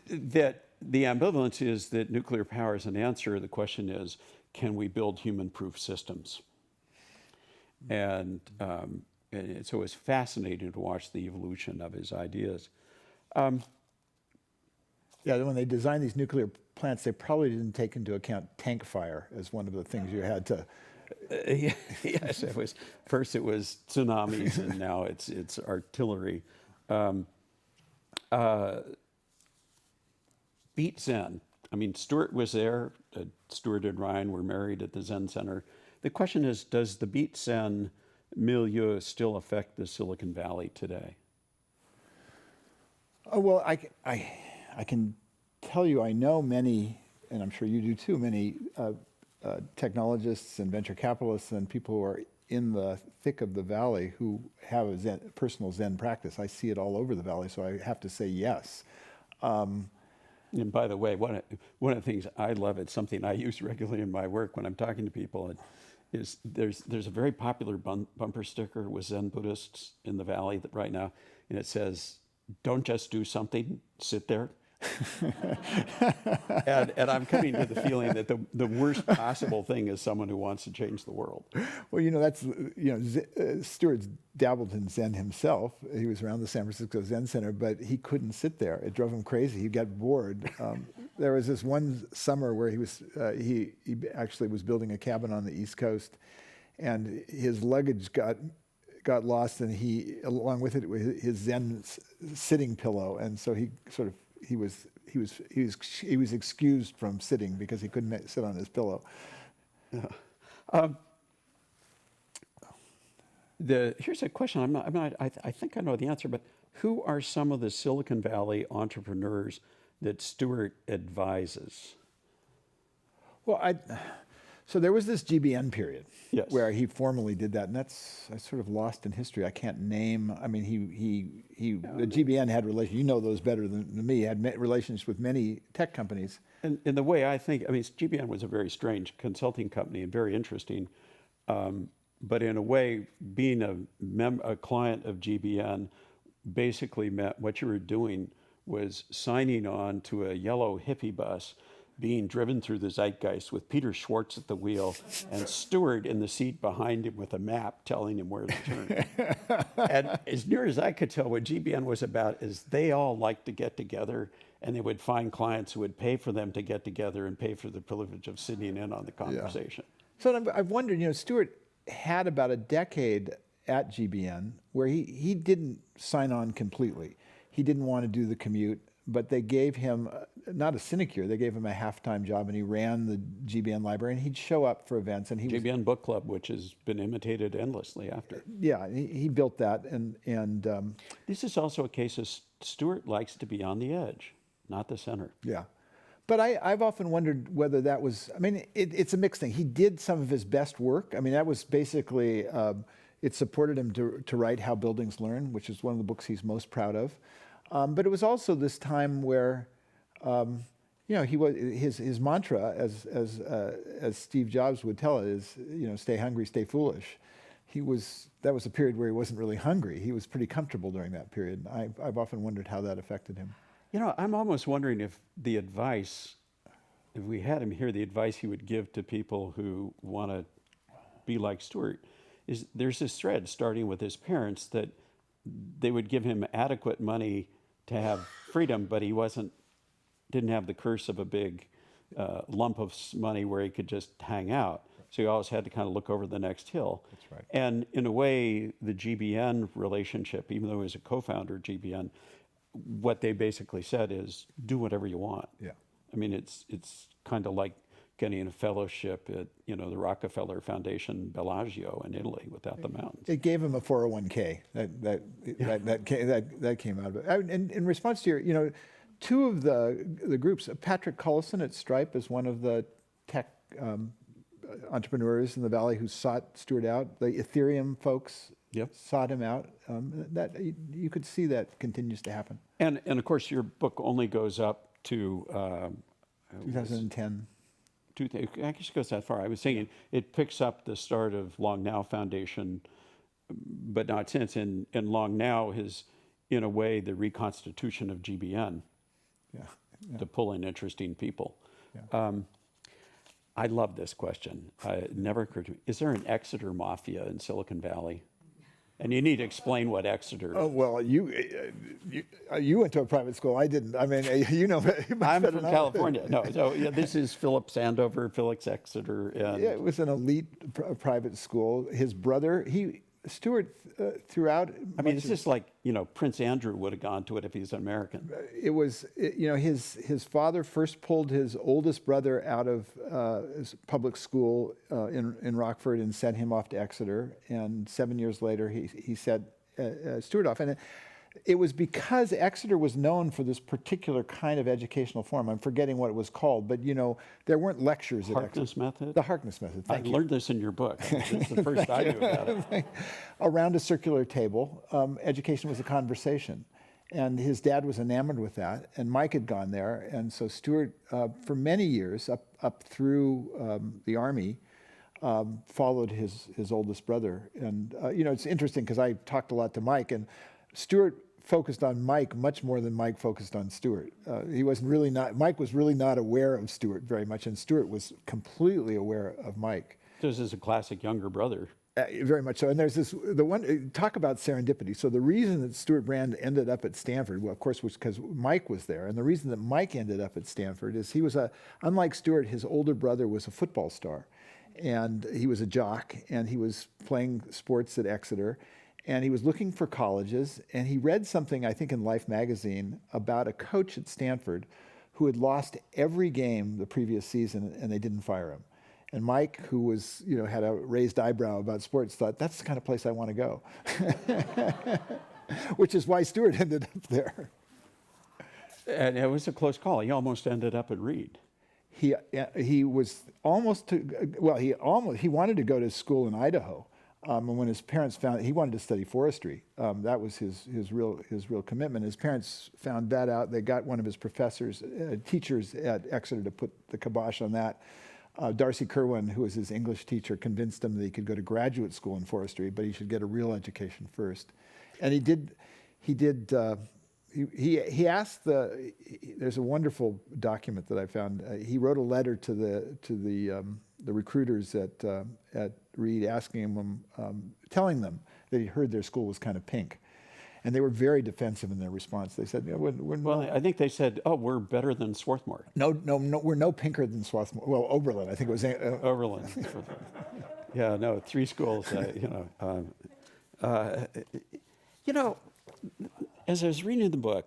That the ambivalence is that nuclear power is an answer. The question is, can we build human-proof systems? And so it's fascinating to watch the evolution of his ideas. Yeah, when they designed these nuclear plants, they probably didn't take into account tank fire as one of the things you had to. Yes, it was first it was tsunamis, and now it's artillery. Beat Zen. I mean, Stuart was there. Stuart and Ryan were married at the Zen Center. The question is, does the Beat Zen milieu still affect the Silicon Valley today? Oh, well, I can tell you, I know many, and I'm sure you do too, many technologists and venture capitalists and people who are in the thick of the valley who have a personal Zen practice. I see it all over the valley, so I have to say yes. And by the way, one of the things I love, it's something I use regularly in my work when I'm talking to people, is there's a very popular bumper sticker with Zen Buddhists in the valley right now, and it says, "Don't just do something, sit there." and I'm coming to the feeling that the worst possible thing is someone who wants to change the world. Well, that's, Stuart's dabbled in Zen himself. He was around the San Francisco Zen Center, but he couldn't sit there. It drove him crazy. He got bored. There was this one summer where he actually was building a cabin on the East Coast, and his luggage got lost, and along with it, his Zen sitting pillow, and so he was excused from sitting because he couldn't sit on his pillow. Here's a question. I think I know the answer, but who are some of the Silicon Valley entrepreneurs that Stuart advises? Well, so there was this GBN period, yes, where he formally did that, and that's sort of lost in history. I can't name. I mean, the GBN had relations. You know those better than me. Had relations with many tech companies. And the way I think, I mean, GBN was a very strange consulting company and very interesting. But in a way, being a client of GBN basically meant what you were doing was signing on to a yellow hippie bus being driven through the zeitgeist with Peter Schwartz at the wheel and Stuart in the seat behind him with a map telling him where to turn. And as near as I could tell, what GBN was about is they all liked to get together, and they would find clients who would pay for them to get together and pay for the privilege of sitting in on the conversation. Yeah. So I've wondered, Stuart had about a decade at GBN where he didn't sign on completely. He didn't want to do the commute, but they gave him, not a sinecure, they gave him a half-time job, and he ran the GBN library, and he'd show up for events. And GBN Book Club, which has been imitated endlessly after. Yeah, he built that. And this is also a case of Stuart likes to be on the edge, not the center. Yeah. But I've often wondered whether that was, I mean, it's a mixed thing. He did some of his best work. I mean, that was basically, it supported him to write How Buildings Learn, which is one of the books he's most proud of. But it was also this time where, he was his mantra, as Steve Jobs would tell it, is stay hungry, stay foolish. That was a period where he wasn't really hungry. He was pretty comfortable during that period. I've often wondered how that affected him. I'm almost wondering if the advice, if we had him here, the advice he would give to people who want to be like Stuart, is there's this thread starting with his parents that they would give him adequate money to have freedom, but he didn't have the curse of a big lump of money where he could just hang out. So he always had to kind of look over the next hill. That's right. And in a way, the GBN relationship, even though he was a co-founder of GBN, what they basically said is do whatever you want. Yeah. I mean, it's kind of like getting a fellowship at the Rockefeller Foundation Bellagio in Italy without the mountains. It gave him a 401k. That came out of it. In response to your, two of the groups, Patrick Collison at Stripe is one of the tech entrepreneurs in the Valley who sought Stuart out. The Ethereum folks sought him out. That you could see that continues to happen. And of course, your book only goes up to 2010. I guess it goes that far. I was saying it picks up the start of Long Now Foundation, but not since. And Long Now is, in a way, the reconstitution of GBN to pull in interesting people. Yeah. I love this question. It never occurred to me. Is there an Exeter mafia in Silicon Valley? And you need to explain what Exeter Oh, is. well, you went to a private school. I didn't. I mean, you know, much I'm better from than I do. California. No, so yeah, this is Philip Sandover, Felix Exeter, and Yeah, it was an elite private school. His brother, Stuart, throughout. I mean, it's just like, Prince Andrew would have gone to it if he's an American. His father first pulled his oldest brother out of his public school in Rockford and sent him off to Exeter. And 7 years later, he sent Stuart off. And it was because Exeter was known for this particular kind of educational form. I'm forgetting what it was called, but there weren't lectures at Exeter. Harkness method? The Harkness method. I Thank you. learned this in your book. It's the first I knew about it. Around a circular table, education was a conversation. And his dad was enamored with that, and Mike had gone there. And so Stuart, for many years, up through the Army, followed his oldest brother. And, it's interesting because I talked a lot to Mike, and Stuart focused on Mike much more than Mike focused on Stuart. Mike was really not aware of Stuart very much, and Stuart was completely aware of Mike. This is a classic younger brother. Very much so. And there's talk about serendipity. So the reason that Stuart Brand ended up at Stanford, well, of course, was because Mike was there. And the reason that Mike ended up at Stanford is unlike Stuart, his older brother was a football star. And he was a jock, and he was playing sports at Exeter. And he was looking for colleges. And he read something, I think, in Life magazine about a coach at Stanford who had lost every game the previous season, and they didn't fire him. And Mike, who was, had a raised eyebrow about sports, thought, that's the kind of place I want to go. Which is why Stuart ended up there. And it was a close call. He almost ended up at Reed. He was almost he wanted to go to school in Idaho. And when his parents found he wanted to study forestry, that was his real commitment. His parents found that out. They got one of his professors, teachers at Exeter, to put the kibosh on that. Darcy Kerwin, who was his English teacher, convinced him that he could go to graduate school in forestry, but he should get a real education first. And he did. He asked there's a wonderful document that I found. He wrote a letter to the recruiters at Reed, asking them, telling them that he heard their school was kind of pink. And they were very defensive in their response. They said, Well, I think they said, oh, we're better than Swarthmore. No, we're no pinker than Swarthmore. Well, Oberlin, I think it was. Oberlin. Yeah, no, 3 schools, as I was reading the book,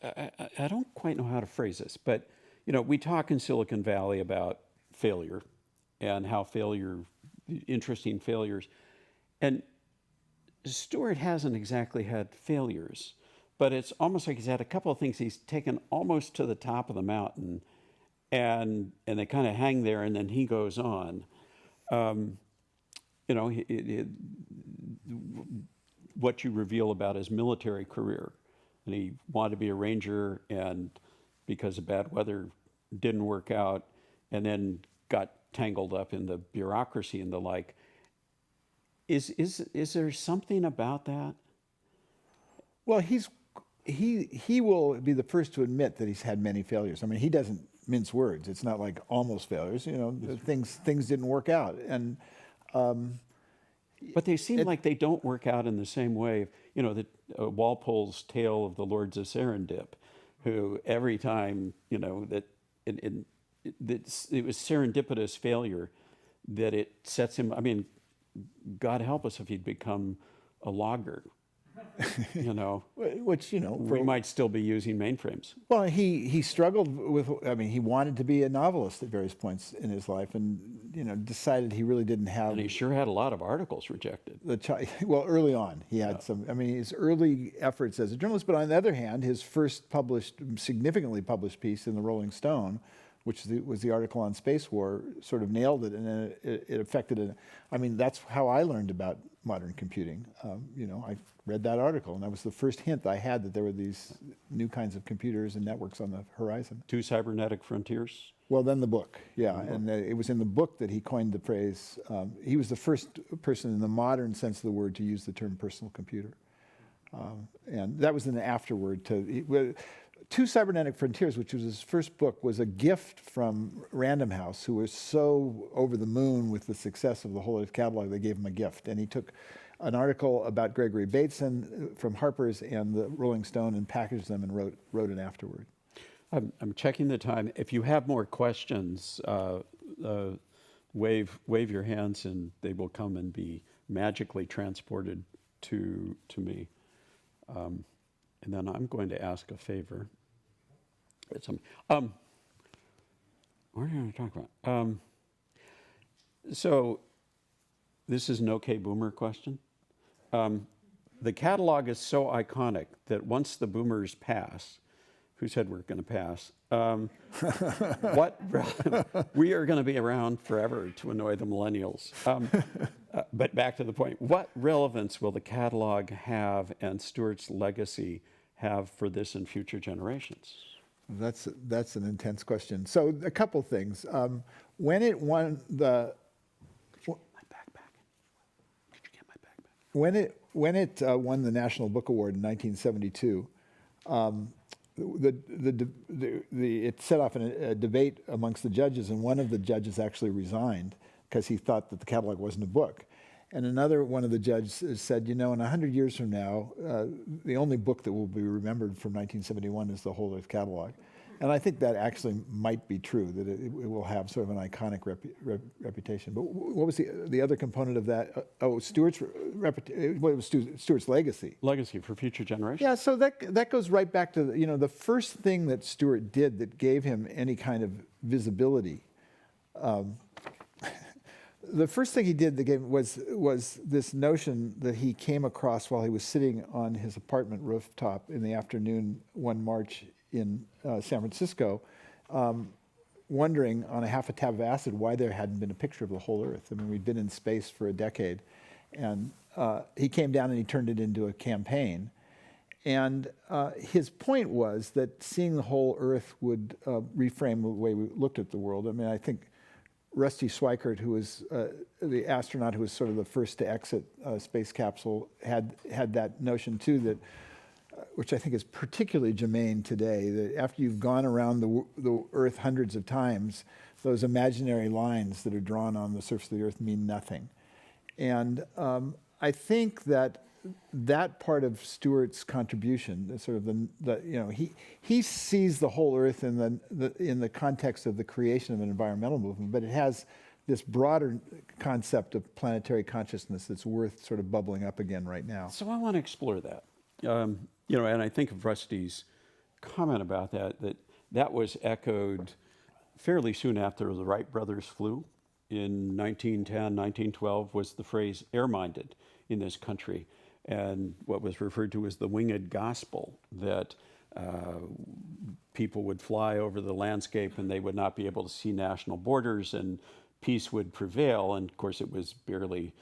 I don't quite know how to phrase this, but, we talk in Silicon Valley about failure and how interesting failures. And Stuart hasn't exactly had failures, but it's almost like he's had a couple of things he's taken almost to the top of the mountain, and they kind of hang there, and then he goes on. What you reveal about his military career, and he wanted to be a ranger, and because of bad weather, didn't work out, and then got tangled up in the bureaucracy and the like. Is there something about that? Well, he will be the first to admit that he's had many failures. I mean, he doesn't mince words. It's not like almost failures. Things didn't work out, and. But they seem like they don't work out in the same way. Walpole's Tale of the Lords of Serendip, who every time that it was serendipitous failure that it sets him. I mean, God help us if he'd become a logger, Which, we might still be using mainframes. Well, he struggled with, he wanted to be a novelist at various points in his life, and, decided he really didn't have. And he sure had a lot of articles rejected. Well, early on, he had some, his early efforts as a journalist, but on the other hand, his first significantly published piece in the Rolling Stone, which was the article on space war, sort of nailed it, and it affected it. That's how I learned about modern computing. I read that article, and that was the first hint I had that there were these new kinds of computers and networks on the horizon. 2 cybernetic frontiers? Well, then the book, yeah. And it was in the book that he coined the phrase. He was the first person in the modern sense of the word to use the term personal computer. And that was an afterword Two Cybernetic Frontiers, which was his first book, was a gift from Random House, who was so over the moon with the success of the Whole Earth catalog, they gave him a gift. And he took an article about Gregory Bateson from Harper's and the Rolling Stone and packaged them and wrote it afterward. I'm checking the time. If you have more questions, wave your hands and they will come and be magically transported to me. And then I'm going to ask a favor. What are you going to talk about? So this is an OK Boomer question. The catalog is so iconic that once the boomers pass, who said we're going to pass? We are going to be around forever to annoy the millennials. But back to the point, what relevance will the catalog have and Stuart's legacy have for this and future generations? That's an intense question. So a couple things. When it won the My backpack. Could you get my backpack? when it won the National Book Award in 1972, it set off a debate amongst the judges, and one of the judges actually resigned because he thought that the catalog wasn't a book. And another one of the judges said, in 100 years from now, the only book that will be remembered from 1971 is the Whole Earth catalog. And I think that actually might be true, that it will have sort of an iconic reputation. But what was the other component of that? Stuart's legacy. Legacy for future generations? Yeah, so that goes right back to, the first thing that Stuart did that gave him any kind of visibility. The first thing he did that gave was this notion that he came across while he was sitting on his apartment rooftop in the afternoon one March in San Francisco, wondering on a half a tab of acid why there hadn't been a picture of the whole Earth. I mean, we'd been in space for a decade. And he came down and he turned it into a campaign. And his point was that seeing the whole Earth would reframe the way we looked at the world. I mean, I think Rusty Schweickart, who was the astronaut who was sort of the first to exit a space capsule, had that notion too, that which I think is particularly germane today, that after you've gone around the Earth hundreds of times, those imaginary lines that are drawn on the surface of the Earth mean nothing. And I think that part of Stuart's contribution, sort of he sees the whole Earth in the context of the creation of an environmental movement, but it has this broader concept of planetary consciousness that's worth sort of bubbling up again right now. So I want to explore that. And I think of Rusty's comment about that was echoed fairly soon after the Wright brothers flew. In 1910, 1912 was the phrase air-minded in this country, and what was referred to as the winged gospel, that people would fly over the landscape and they would not be able to see national borders and peace would prevail. And of course, it was barely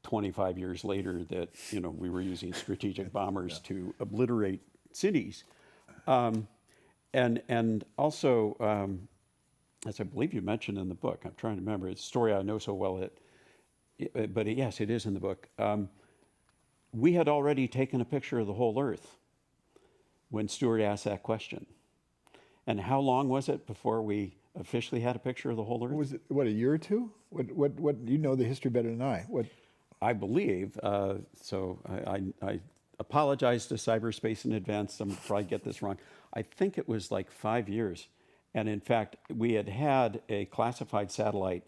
25 years later that we were using strategic bombers to obliterate cities. And also, as I believe you mentioned in the book, I'm trying to remember, it's a story I know so well, but yes, it is in the book. We had already taken a picture of the whole Earth when Stuart asked that question. And how long was it before we officially had a picture of the whole Earth? Was it, a year or two? What you know the history better than I. I believe, so I apologize to cyberspace in advance. I'm probably get this wrong. I think it was like 5 years. And in fact, we had a classified satellite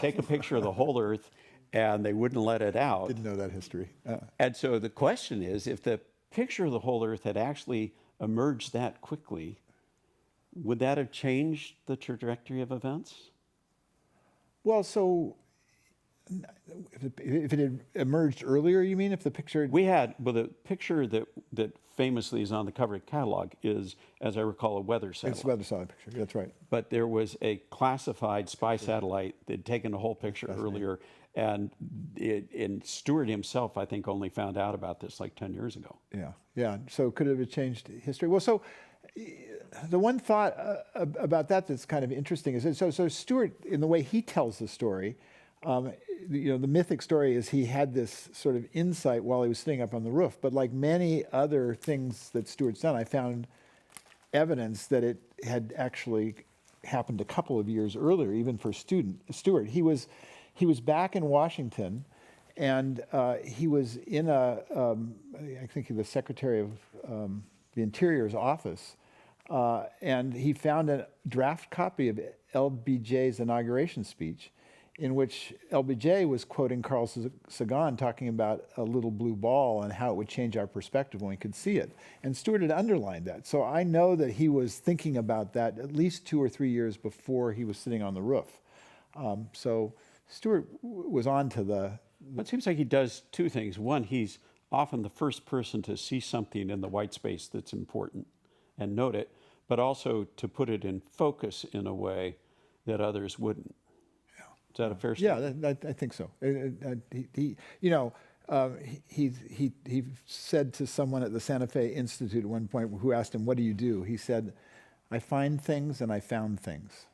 take a picture of the whole Earth, and they wouldn't let it out. Didn't know that history. And so the question is, if the picture of the whole Earth had actually emerged that quickly, would that have changed the trajectory of events? Well, so if it had emerged earlier, you mean, if the picture... the picture that famously is on the cover of the catalog is, as I recall, a weather satellite. It's a weather satellite picture, that's right. But there was a classified spy satellite that had taken a whole picture earlier, and Stuart himself, I think, only found out about this like 10 years ago. Yeah. So could it have changed history? Well, so the one thought about that's kind of interesting is, so Stuart, in the way he tells the story, the mythic story is he had this sort of insight while he was sitting up on the roof. But like many other things that Stuart's done, I found evidence that it had actually happened a couple of years earlier, even for Stuart. He was back in Washington, and he was in I think the Secretary of the Interior's office, and he found a draft copy of LBJ's inauguration speech, in which LBJ was quoting Carl Sagan talking about a little blue ball and how it would change our perspective when we could see it. And Stuart had underlined that. So I know that he was thinking about that at least 2 or 3 years before he was sitting on the roof. So Stuart was on to the... It seems like he does two things. One, he's often the first person to see something in the white space that's important and note it, but also to put it in focus in a way that others wouldn't. Is that a fair statement? Yeah, I think so. He said to someone at the Santa Fe Institute at one point who asked him, "What do you do?" He said, "I find things and I found things."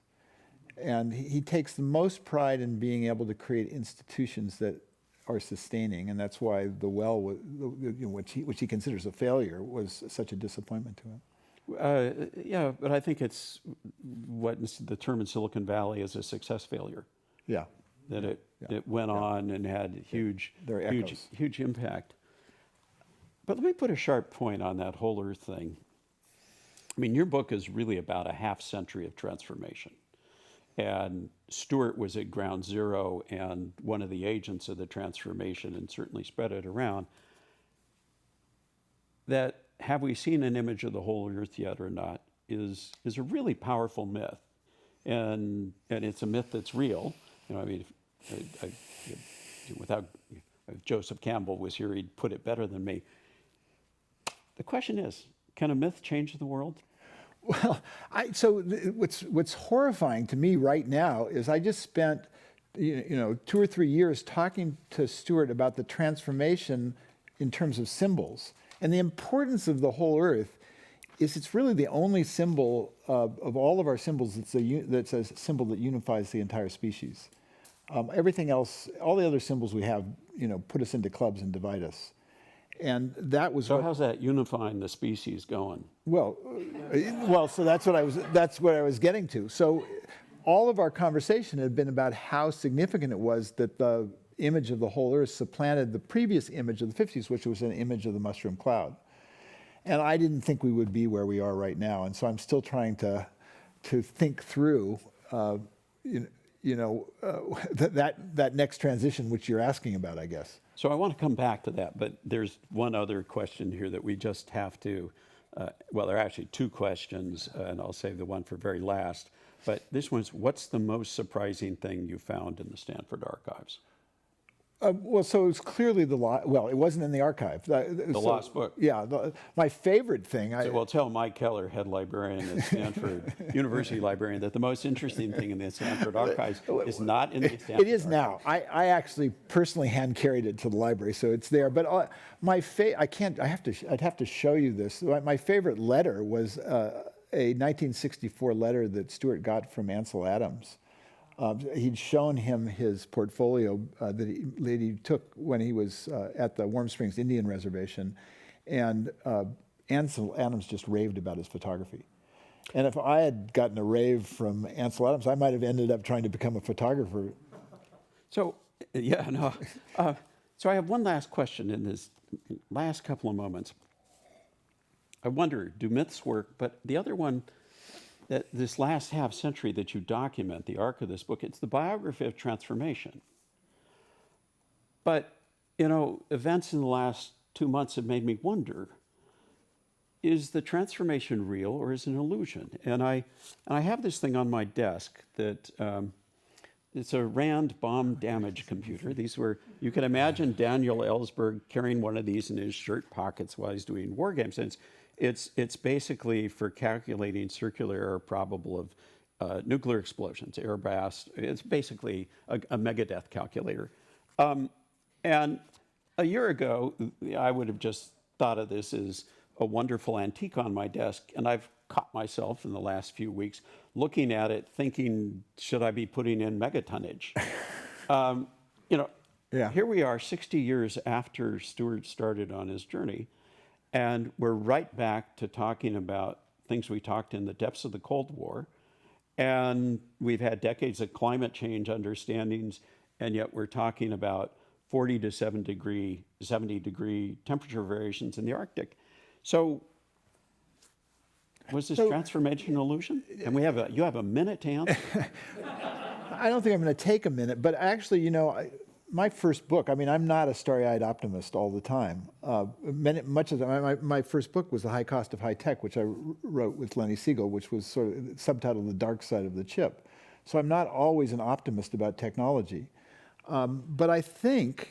And he takes the most pride in being able to create institutions that are sustaining, and that's why the well, which he considers a failure, was such a disappointment to him. Yeah, but I think it's what the term in Silicon Valley is a success failure. Yeah. That it went on and had huge impact. But let me put a sharp point on that whole Earth thing. I mean, your book is really about a half century of transformation. And Stuart was at ground zero and one of the agents of the transformation and certainly spread it around. That have we seen an image of the whole Earth yet or not is a really powerful myth. And it's a myth that's real. You know, I mean, if Joseph Campbell was here, he'd put it better than me. The question is, can a myth change the world? Well, what's horrifying to me right now is I just spent 2 or 3 years talking to Stuart about the transformation in terms of symbols. And the importance of the whole Earth is it's really the only symbol of all of our symbols that's a symbol that unifies the entire species. Everything else, all the other symbols we have, put us into clubs and divide us. And that was how's that unifying the species going? Well, so that's what I was getting to. So all of our conversation had been about how significant it was that the image of the whole Earth supplanted the previous image of the 50s, which was an image of the mushroom cloud. And I didn't think we would be where we are right now. And so I'm still trying to think through, that next transition, which you're asking about, I guess. So I want to come back to that, but there's one other question here that we just have to, well, there are actually two questions, and I'll save the one for very last. But this one's, what's the most surprising thing you found in the Stanford archives? Well, so it was clearly it wasn't in the archive. The lost book. Yeah, my favorite thing. Well, tell Mike Keller, head librarian at Stanford, university librarian, that the most interesting thing in the Stanford archives is not in the Stanford It is now. I actually personally hand carried it to the library, so it's there. But I'd have to show you this. My favorite letter was a 1964 letter that Stuart got from Ansel Adams. He'd shown him his portfolio that he took when he was at the Warm Springs Indian Reservation, and Ansel Adams just raved about his photography. And if I had gotten a rave from Ansel Adams, I might have ended up trying to become a photographer. So, so I have one last question in this last couple of moments. I wonder, do myths work? But the other one, that this last half century that you document, the arc of this book, it's the biography of transformation. But, events in the last 2 months have made me wonder, is the transformation real or is it an illusion? And I have this thing on my desk that, it's a Rand bomb damage computer. These were, you can imagine Daniel Ellsberg carrying one of these in his shirt pockets while he's doing war games. And it's basically for calculating circular error probable of nuclear explosions, air blast. It's basically a megadeth calculator. And a year ago, I would have just thought of this as a wonderful antique on my desk, and I've caught myself in the last few weeks looking at it, thinking, should I be putting in megatonnage? Here we are 60 years after Stuart started on his journey, and we're right back to talking about things we talked in the depths of the Cold War. And we've had decades of climate change understandings, and yet we're talking about 40 to 70 degree temperature variations in the Arctic. So was this transformation an illusion? And you have a minute to answer. I don't think I'm going to take a minute, but actually, my first book, I'm not a starry-eyed optimist all the time. Much of my first book was The High Cost of High Tech, which I wrote with Lenny Siegel, which was sort of subtitled The Dark Side of the Chip. So I'm not always an optimist about technology. But I think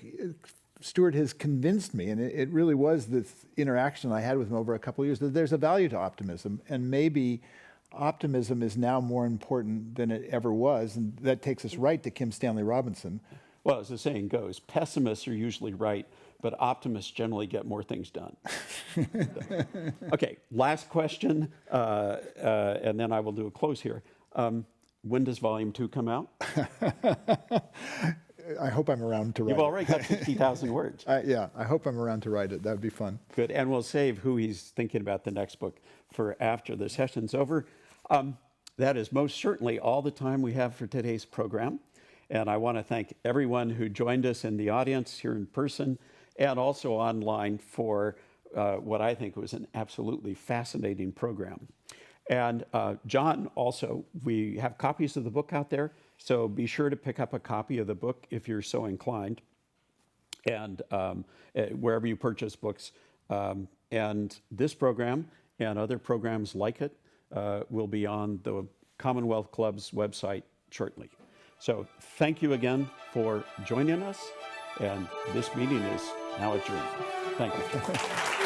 Stuart has convinced me, and it really was this interaction I had with him over a couple of years, that there's a value to optimism, and maybe optimism is now more important than it ever was, and that takes us right to Kim Stanley Robinson. Well, as the saying goes, pessimists are usually right, but optimists generally get more things done. Okay, last question, and then I will do a close here. When does Volume 2 come out? I hope I'm around to write it. You've already got 60,000 words. Yeah, I hope I'm around to write it. That would be fun. Good, and we'll save who he's thinking about the next book for after the session's over. That is most certainly all the time we have for today's program. And I want to thank everyone who joined us in the audience here in person and also online for what I think was an absolutely fascinating program. And John, also, we have copies of the book out there, so be sure to pick up a copy of the book if you're so inclined, and wherever you purchase books. And this program and other programs like it will be on the Commonwealth Club's website shortly. So thank you again for joining us, and this meeting is now adjourned. Thank you.